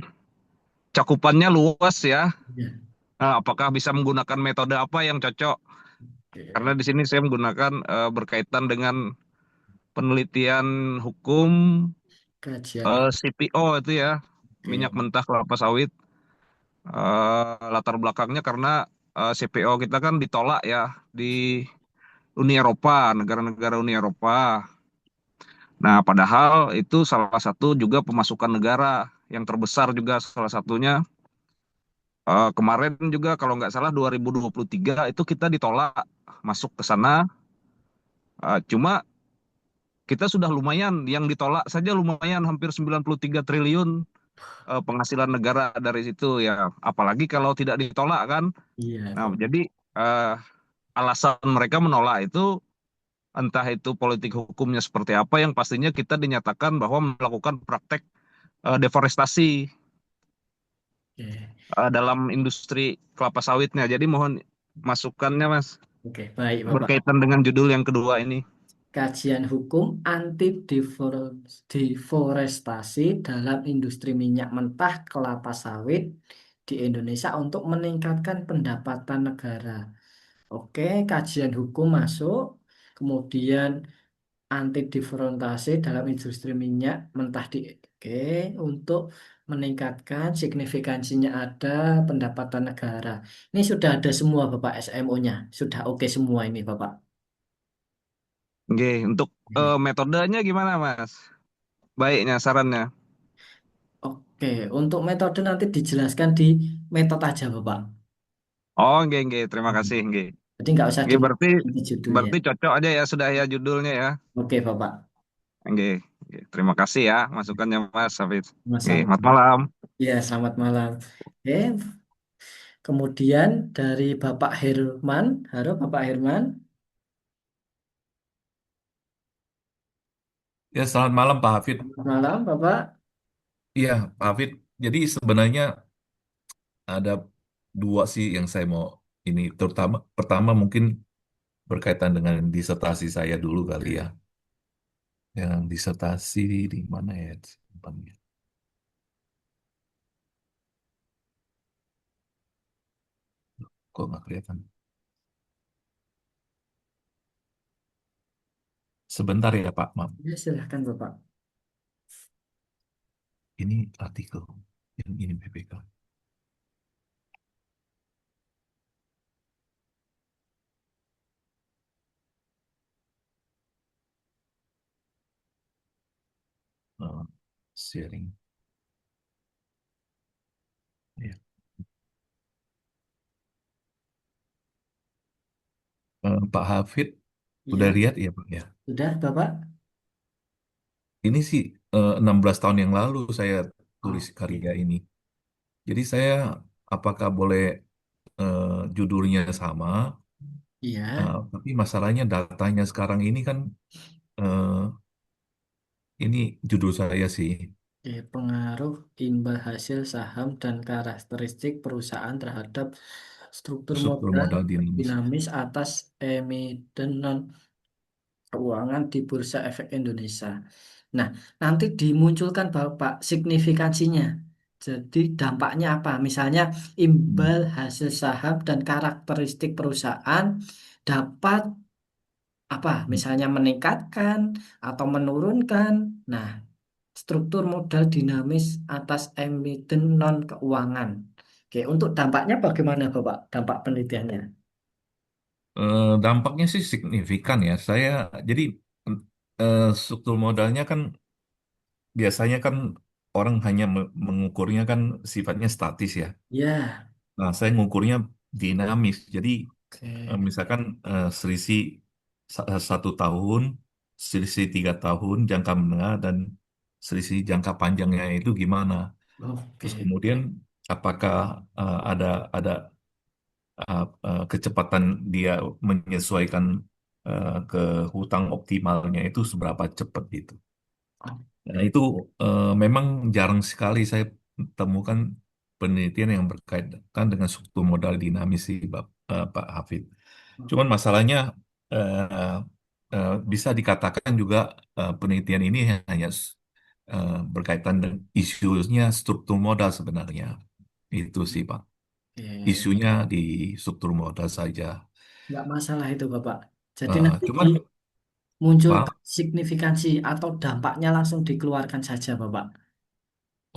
cakupannya luas ya. Ya, Apakah bisa menggunakan metode apa yang cocok? Karena oke. di sini saya menggunakan berkaitan dengan penelitian hukum Kajian. CPO itu ya, minyak Oke. mentah kelapa sawit. Latar belakangnya karena CPO kita kan ditolak ya di Uni Eropa, negara-negara Uni Eropa. Nah, padahal itu salah satu juga pemasukan negara yang terbesar juga salah satunya. Kemarin juga kalau nggak salah 2023 itu kita ditolak masuk ke sana. Cuma kita sudah lumayan, yang ditolak saja lumayan hampir 93 triliun penghasilan negara dari situ ya. Apalagi kalau tidak ditolak kan. Iya, Nah, Bapak. jadi eh, alasan mereka menolak itu entah itu politik hukumnya seperti apa yang pastinya kita dinyatakan bahwa melakukan praktek deforestasi Oke. dalam industri kelapa sawitnya. Jadi mohon masukannya Mas Oke, baik, Bapak. berkaitan dengan judul yang kedua ini. Kajian hukum anti deforestasi dalam industri minyak mentah kelapa sawit di Indonesia untuk meningkatkan pendapatan negara. Oke, kajian hukum masuk, kemudian anti deforestasi dalam industri minyak mentah di oke untuk meningkatkan signifikansinya ada pendapatan negara. Ini sudah ada semua Bapak SMO-nya, sudah oke semua ini Bapak. Oke, untuk Oke. metodenya gimana Mas? Baiknya sarannya. Oke, untuk metode nanti dijelaskan di metode aja Bapak. Oh, nggih, nggih. Terima kasih, nggih. Jadi nggak usah Nggih, berarti dimasukin ke judulnya. berarti cocok aja ya sudah ya judulnya ya. Oke Bapak. Nggih, nggih. Terima kasih ya masukannya Mas Hafid. Nggih, Sama-sama. selamat malam. Ya, selamat malam. Oke, kemudian dari Bapak Herman. Halo Bapak Herman. Ya, selamat malam Pak Hafid. Selamat malam Bapak. Iya, Pak Hafid. Jadi sebenarnya ada dua sih yang saya mau ini, terutama pertama mungkin berkaitan dengan disertasi saya dulu kali ya. Yang disertasi di mana ya? Simpannya? Kok nggak kelihatan? Sebentar ya Pak, maaf. Ya, silahkan Bapak. Ini artikel, yang ini PPK. Sharing. Ya. Pak Hafid, udah Ya, lihat ya Pak ya? sudah Bapak? Ini sih 16 tahun yang lalu saya tulis Oke. karya ini. Jadi saya apakah boleh eh, judulnya sama, Iya. tapi masalahnya datanya sekarang ini kan eh, ini judul saya sih Oke, pengaruh imbal hasil saham dan karakteristik perusahaan terhadap struktur struktur modal modal dinamis. dinamis atas emiten non keuangan di Bursa Efek Indonesia. Nah, nanti dimunculkan Bapak signifikansinya. Jadi dampaknya apa? Misalnya imbal hasil saham dan karakteristik perusahaan dapat apa? Misalnya meningkatkan atau menurunkan. Nah, struktur modal dinamis atas emiten non keuangan. Oke, untuk dampaknya bagaimana Bapak? Dampak penelitiannya? Dampaknya sih signifikan ya. Saya jadi struktur modalnya kan biasanya kan orang hanya mengukurnya kan sifatnya statis ya. Ya, Nah, saya mengukurnya dinamis. Jadi oke. misalkan selisih 1 tahun, selisih 3 tahun, jangka menengah, dan selisih jangka panjangnya itu gimana? Terus Oke. kemudian apakah ada kecepatan dia menyesuaikan ke hutang optimalnya itu seberapa cepat gitu. Nah, itu memang jarang sekali saya temukan penelitian yang berkaitan dengan struktur modal dinamis sih, Pak Hafid. Cuman masalahnya eh, bisa dikatakan juga penelitian ini hanya berkaitan dengan isunya struktur modal sebenarnya. Itu sih, Pak. Oke. Isunya di struktur modal saja. Nggak masalah itu Bapak. Jadi nanti Cuman, muncul Pak, signifikansi atau dampaknya langsung dikeluarkan saja Bapak.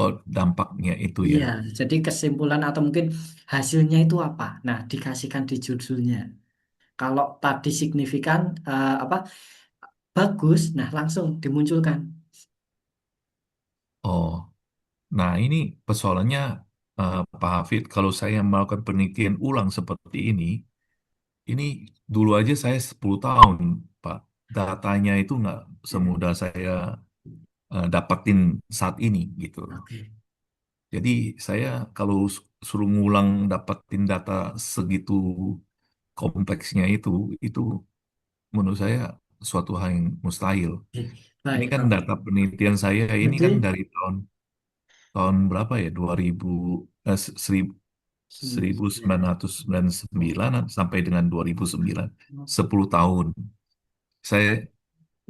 oh, dampaknya itu ya. Iya, jadi kesimpulan atau mungkin hasilnya itu apa? Nah, dikasihkan di judulnya. Kalau tadi signifikan apa bagus, nah langsung dimunculkan. Oh, nah ini persoalannya, Pak Hafid, kalau saya melakukan penelitian ulang seperti ini dulu aja saya 10 tahun, Pak. Datanya itu nggak Oke. semudah saya dapatin saat ini gitu. Oke. Jadi saya kalau suruh ngulang dapatin data segitu kompleksnya itu menurut saya suatu hal yang mustahil. Oke. Ini Baik kan Bapak. data penelitian saya ini Jadi kan dari tahun tahun berapa ya? 2000 1999 sampai dengan 2009, 10 tahun. Saya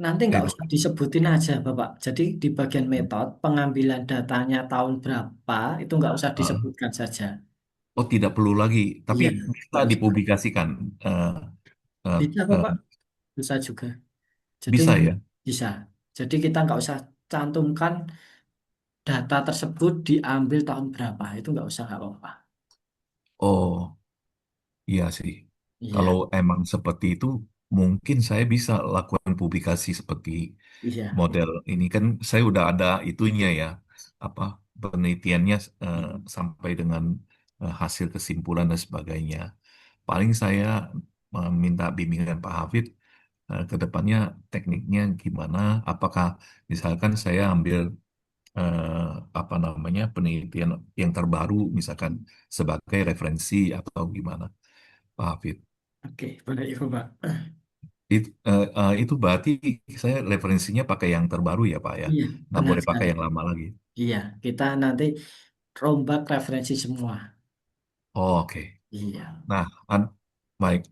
nanti nggak itu usah disebutin aja Bapak. Jadi di bagian metode pengambilan datanya tahun berapa itu nggak usah eh, disebutkan saja. oh tidak perlu lagi, tapi Iya, bisa nggak usah. dipublikasikan. eh, eh, Bisa eh, Bapak, bisa juga. Jadi bisa ya. bisa. Jadi kita nggak usah cantumkan data tersebut diambil tahun berapa. Itu nggak usah, nggak apa-apa. Oh iya sih. Kalau Iya, emang seperti itu, mungkin saya bisa lakukan publikasi seperti iya. model ini kan. Saya udah ada itunya ya, apa penelitiannya sampai dengan hasil kesimpulan dan sebagainya. Paling saya minta bimbingan Pak Hafid ke depannya tekniknya gimana, apakah misalkan saya ambil eh, apa namanya penelitian yang terbaru misalkan sebagai referensi atau gimana, Pak Hafid. Oke, boleh Ibu, Pak. Itu berarti saya referensinya pakai yang terbaru ya Pak ya, Iya, nggak benar boleh pakai sekali. yang lama lagi. Iya, kita nanti rombak referensi semua. Oh, oke. Iya, Nah, baik.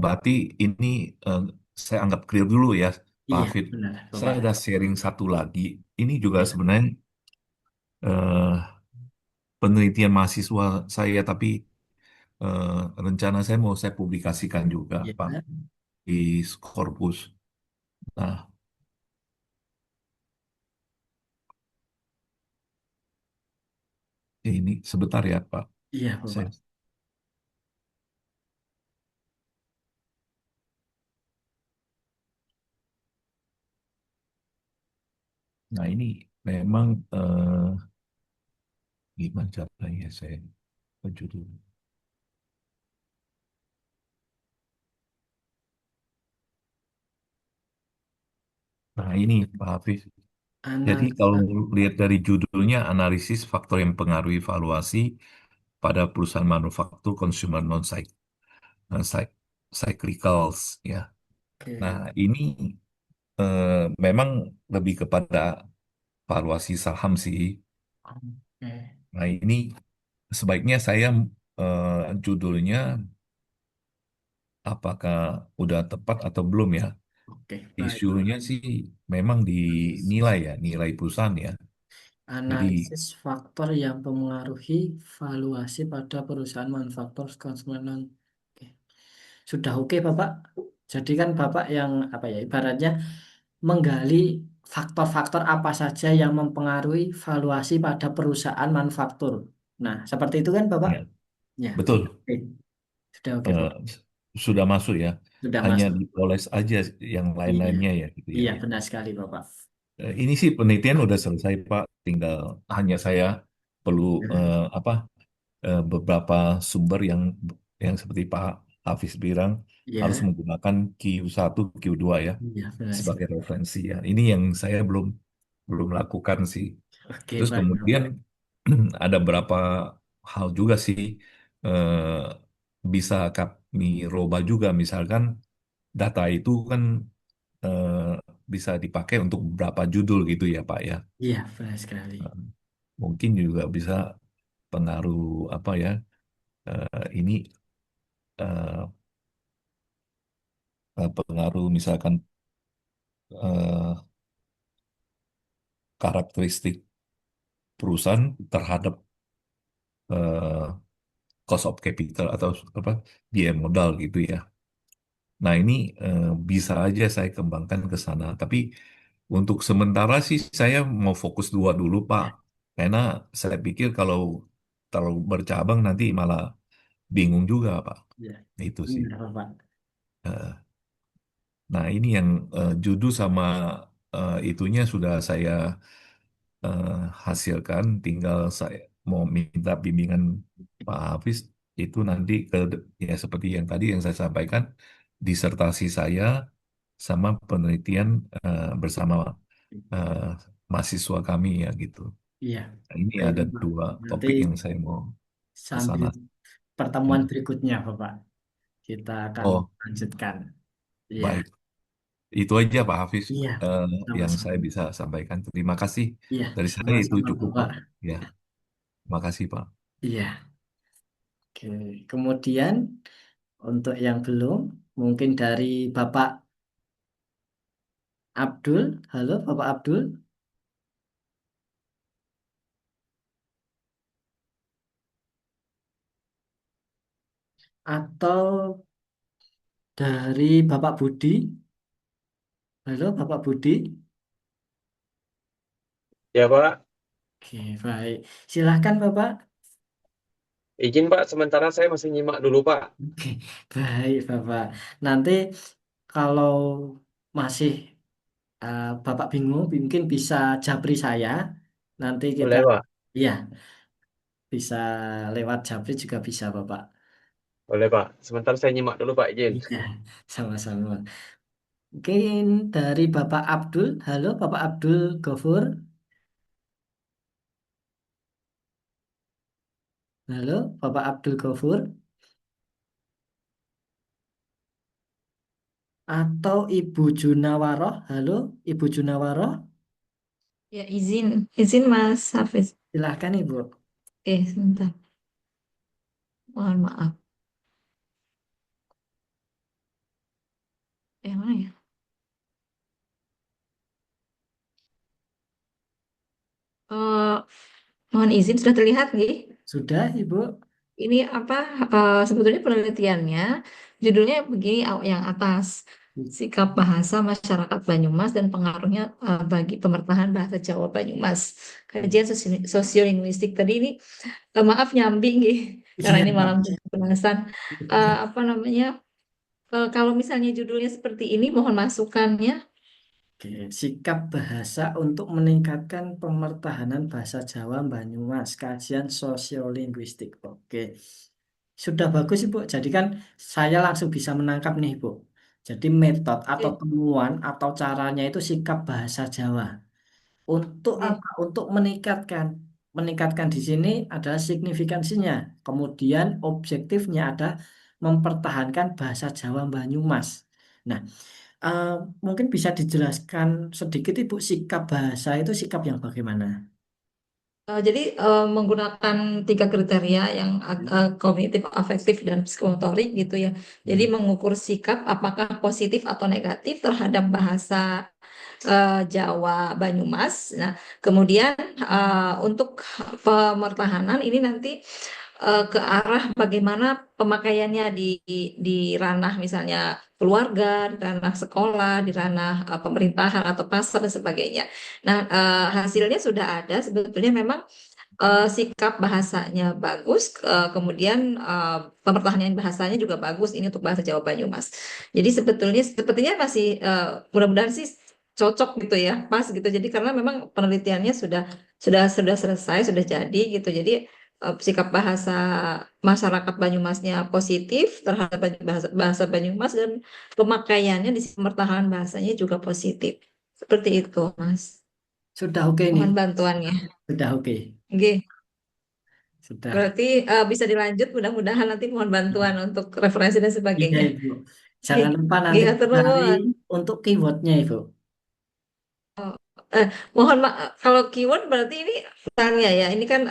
Berarti ini eh, saya anggap clear dulu ya, Pak iya, Hafid. benar, Saya Bapak. ada sharing satu lagi. Ini juga Iya, sebenarnya eh, penelitian mahasiswa saya, tapi eh, rencana saya mau saya publikasikan juga, iya, Pak, di Scopus. Nah, ini sebentar ya, Pak. iya, Saya, Bapak. nah, ini memang gimana caranya saya judul. Nah, ini Pak Hafiz. Jadi Anak, kalau lihat dari judulnya, analisis faktor yang pengaruhi valuasi pada perusahaan manufaktur consumer cyclicals ya. Nah, oke, ini eh, memang lebih kepada valuasi saham sih. oke, Nah, ini sebaiknya saya judulnya apakah udah tepat atau belum ya? oke, baik. Isunya sih memang di nilai ya, nilai perusahaan ya. Jadi Analisis faktor yang mempengaruhi valuasi pada perusahaan manufaktur konsumen. Oke. Sudah oke, Bapak. Jadi kan Bapak yang apa ya, ibaratnya menggali faktor-faktor apa saja yang mempengaruhi valuasi pada perusahaan manufaktur. Nah, seperti itu kan Bapak? ya, Ya, sudah betul. oke. Sudah oke, eh, Bapak. sudah masuk ya. Sudah Hanya masuk. dipoles aja yang Iya, lain-lainnya ya gitu ya. iya benar sekali, Bapak. Ini sih penelitian udah selesai Pak. Tinggal hanya saya perlu Ya, apa beberapa sumber yang seperti Pak Hafiz bilang harus iya, menggunakan Q1, Q2 ya iya benar sebagai sekali. referensi ya. Ini yang saya belum belum lakukan sih. Oke, Terus baik, kemudian Bapak. ada beberapa hal juga sih bisa kami roba juga. Misalkan data itu kan eh, bisa dipakai untuk beberapa judul gitu ya Pak ya. Iya, benar sekali. Mungkin juga bisa pengaruh apa ya ini eh, pengaruh misalkan eh, karakteristik perusahaan terhadap eh, cost of capital atau apa biaya modal gitu ya. Nah ini bisa aja saya kembangkan ke sana. Tapi untuk sementara sih saya mau fokus dua dulu Pak. Karena saya pikir kalau terlalu bercabang nanti malah bingung juga Pak. Iya, Itu sih. benar, Bapak. Eh, Nah ini yang judul sama itunya sudah saya eh, hasilkan. Tinggal saya mau minta bimbingan Pak Hafiz itu nanti ya seperti yang tadi yang saya sampaikan disertasi saya sama penelitian bersama eh, mahasiswa kami ya gitu. Iya, Nah, ini baik, ada Bapak. dua Nanti topik yang saya mau ke sambil sana. pertemuan Hmm. berikutnya, Bapak, kita akan Oh, lanjutkan. Iya, baik. Itu aja Pak Hafiz iya, yang saya sama-sama. bisa sampaikan. Terima kasih. Iya, Dari saya itu sama-sama, cukup Bapak. Pak. Ya, terima kasih Pak. Iya, oke. Kemudian untuk yang belum, mungkin dari Bapak Abdul. Halo, Bapak Abdul. Atau dari Bapak Budi. Halo, Bapak Budi. Ya Pak, Oke, baik. Silahkan, Bapak. izin Pak, sementara saya masih nyimak dulu Pak. Oke, baik, Bapak. Nanti kalau masih Bapak bingung, mungkin bisa japri saya. Nanti kita, Boleh Pak? ya, bisa lewat Japri juga bisa, Bapak. Boleh Pak. Sebentar saya nyimak dulu Pak, izin. Iya, sama-sama. Mungkin dari Bapak Abdul. Halo, Bapak Abdul Gofur. Halo, Bapak Abdul Gofur. Atau Ibu Junawaroh. Halo, Ibu Junawaroh. Ya, izin Mas Hafiz. Silahkan, Ibu. Sebentar. Mohon maaf. Mana ya? Eh, Mohon izin, sudah terlihat nggih? Sudah, Ibu. Ini apa sebetulnya penelitiannya judulnya begini yang atas sikap bahasa masyarakat Banyumas dan pengaruhnya bagi pemertahan bahasa Jawa Banyumas. Kajian sosiolinguistik tadi ini maaf nyambi nggih karena Iya, ini malam Pak. pembahasan. Apa namanya kalau misalnya judulnya seperti ini mohon masukannya. Oke, sikap bahasa untuk meningkatkan pemertahanan bahasa Jawa Banyumas, kajian sosiolinguistik. Oke, sudah bagus Ibu. Jadi kan saya langsung bisa menangkap nih Ibu. Jadi metode atau Oke, temuan atau caranya itu sikap bahasa Jawa. Untuk oke. apa? Untuk meningkatkan. Meningkatkan di sini adalah signifikansinya. Kemudian objektifnya ada mempertahankan bahasa Jawa Banyumas. Nah, Eh, mungkin bisa dijelaskan sedikit Ibu sikap bahasa itu sikap yang bagaimana? Jadi menggunakan tiga kriteria yang kognitif, afektif, dan psikomotorik gitu ya. Jadi Hmm. mengukur sikap apakah positif atau negatif terhadap bahasa Jawa Banyumas. Nah, kemudian untuk pemertahanan ini nanti ke arah bagaimana pemakaiannya di ranah misalnya keluarga, di ranah sekolah, di ranah pemerintahan atau pasar dan sebagainya. Nah, hasilnya sudah ada sebetulnya memang sikap bahasanya bagus, kemudian pemertahanan bahasanya juga bagus ini untuk bahasa Jawa Banyumas. Jadi sebetulnya sepertinya masih mudah-mudahan sih cocok gitu ya, pas gitu. Jadi karena memang penelitiannya sudah selesai, sudah jadi gitu. Jadi sikap bahasa masyarakat Banyumasnya positif terhadap bahasa Banyumas dan pemakaiannya di pemertahanan bahasanya juga positif. Seperti itu, Mas. Sudah oke nih, Mohon bantuannya. sudah oke, Oke. sudah. Berarti bisa dilanjut, mudah-mudahan nanti mohon bantuan untuk referensi dan Iya sebagainya. Ibu, Oke, jangan lupa nanti nggih, hatur cari nuwun. untuk keywordnya Ibu. Oh, mohon maaf, kalau keyword berarti ini misalnya ya, ini kan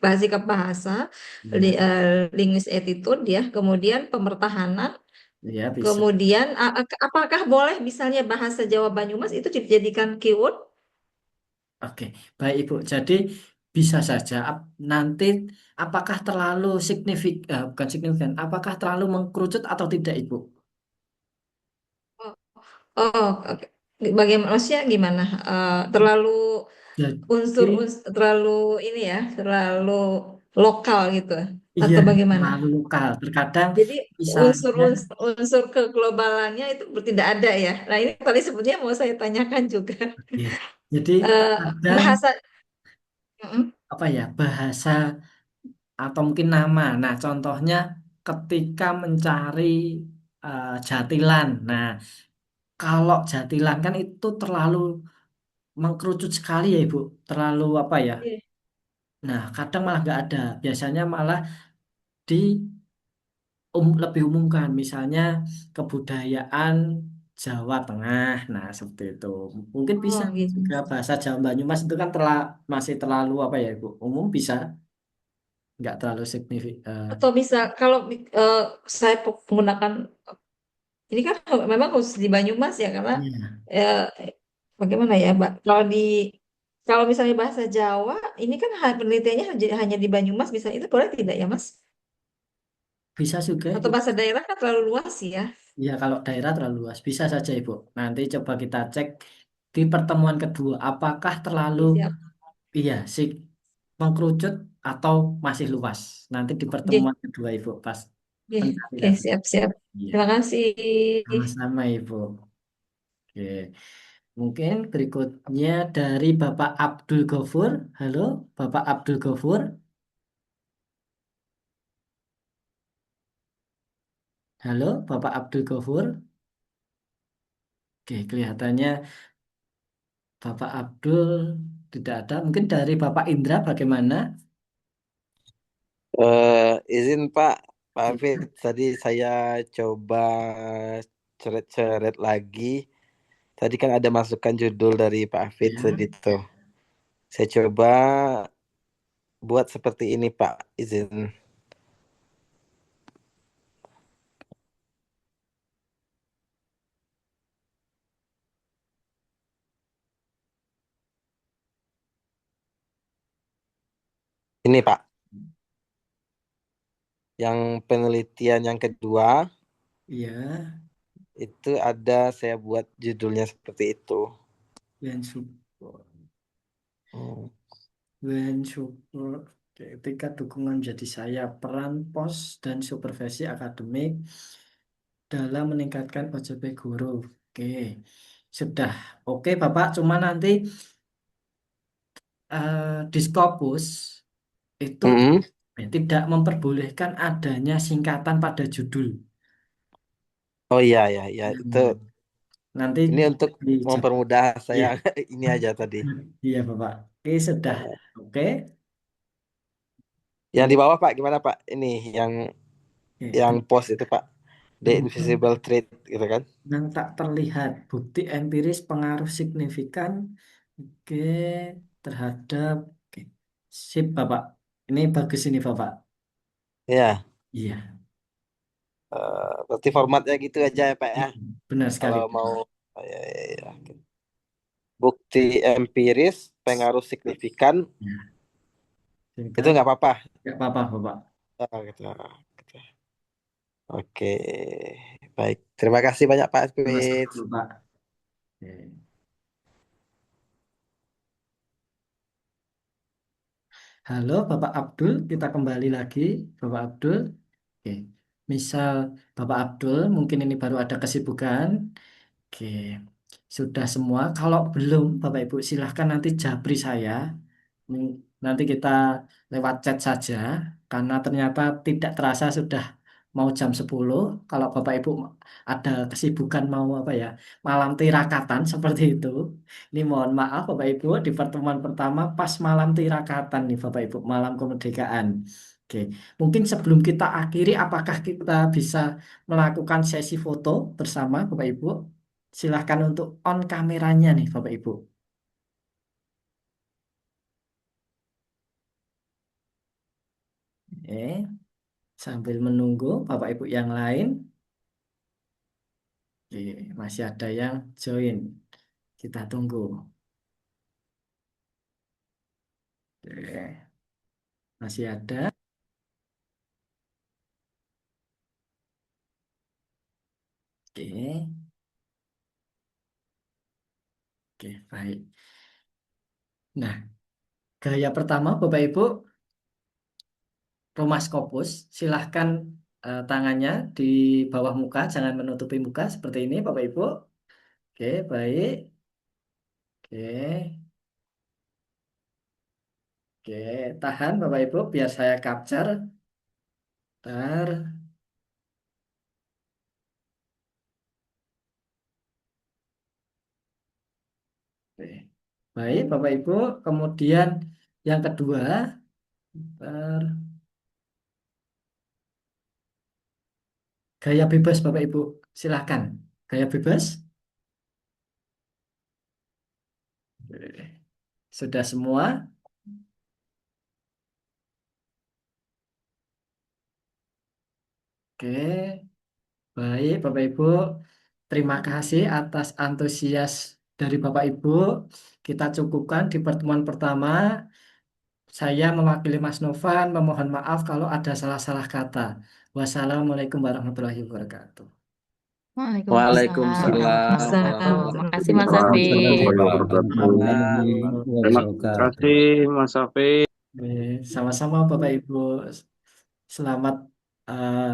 bahasa sikap bahasa, Ya, linguist attitude ya, kemudian pemertahanan, ya bisa. kemudian apakah boleh misalnya bahasa Jawa Banyumas itu dijadikan keyword? Oke, baik Ibu. Jadi bisa saja nanti apakah terlalu signifikan, bukan signifikan, apakah terlalu mengkerucut atau tidak Ibu? Oh, oh, oke. Bagaimana, maksudnya gimana? Terlalu Jadi unsur terlalu ini ya, terlalu lokal gitu iya atau bagaimana? terlalu lokal. Terkadang Jadi misalnya unsur keglobalannya itu tidak ada ya. Nah ini tadi sebenarnya mau saya tanyakan juga. ya, jadi Eh, kadang Bahasa, mm, apa ya bahasa atau mungkin nama. Nah, contohnya ketika mencari jatilan. Nah, kalau jatilan kan itu terlalu mengkerucut sekali ya, Ibu. Terlalu apa ya? iya. Nah, kadang malah nggak ada. Biasanya malah di lebih umumkan. Misalnya kebudayaan Jawa Tengah. Nah, seperti itu. Mungkin bisa Oh gitu. juga bahasa Jawa Banyumas itu kan masih terlalu apa ya, Ibu? Umum bisa, nggak terlalu signifikan. Atau bisa kalau eh, saya menggunakan ini kan memang khusus di Banyumas ya karena Iya. eh, bagaimana ya, Mbak? Kalau misalnya bahasa Jawa ini kan penelitiannya hanya di Banyumas, bisa itu boleh tidak ya, Mas? Bisa juga, Atau Ibu. bahasa daerah kan terlalu luas ya. Ya, kalau daerah terlalu luas, bisa saja, Ibu. Nanti coba kita cek di pertemuan kedua, apakah terlalu, Oke, siap. iya, sih, mengkerucut atau masih luas. Nanti di Oke, pertemuan kedua, Ibu, pas oke, oke, pencarian. siap, siap. Iya, Terima kasih. sama-sama, Ibu. Oke. Mungkin berikutnya dari Bapak Abdul Ghafur. Halo, Bapak Abdul Ghafur. Halo, Bapak Abdul Ghafur. Oke, kelihatannya Bapak Abdul tidak ada. Mungkin dari Bapak Indra bagaimana? Izin Pak Hafid, tadi saya coba coret-coret lagi. Tadi kan ada masukan judul dari Pak Hafid Ya. tadi tuh. Saya coba buat seperti ini Pak, izin. Ini Pak, yang penelitian yang kedua Iya, itu ada saya buat judulnya seperti itu. when support, Hmm. when support. Ketika dukungan jadi saya, peran pos dan supervisi akademik dalam meningkatkan OJP guru. Oke, sudah. Oke, Bapak. Cuma nanti di Scopus itu Mm-mm. tidak memperbolehkan adanya singkatan pada judul. Oh iya ya, ya itu Hmm. Nanti ini untuk dijawab. mempermudah saya Iya, ini aja tadi. iya Bapak. Oke, sudah. Oke. Yang Hmm. di bawah Pak gimana Pak? Ini yang Oke. post itu Pak, the invisible trait gitu kan? Yang tak terlihat, bukti empiris pengaruh signifikan, oke, terhadap, oke, sip Bapak. Ini bagus ini Bapak. Ya, Iya, berarti formatnya gitu aja ya Pak ya. benar sekali. Kalau mau oh, ya, ya, ya. Bukti empiris pengaruh signifikan Ya, itu singkat, nggak apa-apa. nggak apa-apa Bapak. Oh, gitu. Gitu. Oke, baik. Terima kasih banyak Pak Sama-sama Askwith. Bapak. Oke. Halo Bapak Abdul, kita kembali lagi Bapak Abdul. Oke, misal Bapak Abdul mungkin ini baru ada kesibukan. Oke, sudah semua. Kalau belum, Bapak Ibu, silahkan nanti japri saya. Nanti kita lewat chat saja, karena ternyata tidak terasa sudah mau jam 10. Kalau Bapak Ibu ada kesibukan mau apa ya, malam tirakatan seperti itu. Ini mohon maaf Bapak Ibu, di pertemuan pertama pas malam tirakatan nih Bapak Ibu, malam kemerdekaan. Oke, mungkin sebelum kita akhiri, apakah kita bisa melakukan sesi foto bersama Bapak Ibu? Silahkan untuk on kameranya nih Bapak Ibu. Oke, sambil menunggu Bapak Ibu yang lain. Oke, masih ada yang join. Kita tunggu. Oke, masih ada. Oke, oke, baik. Nah, gaya pertama Bapak Ibu, Rumah Scopus, silahkan tangannya di bawah muka, jangan menutupi muka seperti ini Bapak Ibu. Oke, baik. Oke, oke, tahan Bapak Ibu biar saya capture. Bentar. Oke. Baik Bapak Ibu, kemudian yang kedua, bentar. Gaya bebas Bapak Ibu, silahkan. Gaya bebas. Oke. Sudah semua? Oke, baik Bapak Ibu. Terima kasih atas antusias dari Bapak Ibu. Kita cukupkan di pertemuan pertama. Saya mewakili Mas Novan memohon maaf kalau ada salah-salah kata. Wassalamualaikum warahmatullahi wabarakatuh. Waalaikumsalam Waalaikumsalam warahmatullahi warahmatullahi Makasih Mas Waalaikumsalam Hafid. warahmatullahi Terima wabarakatuh. kasih Mas Hafid. Sama-sama Bapak Ibu. Selamat eh,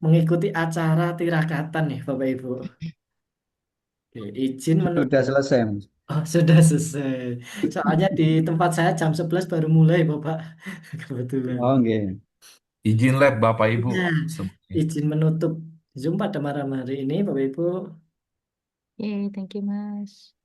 mengikuti acara tirakatan nih Bapak Ibu. Oke, izin menutup. Sudah selesai, Mas. Oh, sudah selesai. Soalnya di tempat saya jam 11 baru mulai, Bapak. Kebetulan. Oh, oke. Izin lab Bapak Ibu Ya, semuanya. izin menutup Zoom pada malam hari ini, Bapak Ibu. Yay, thank you, Mas.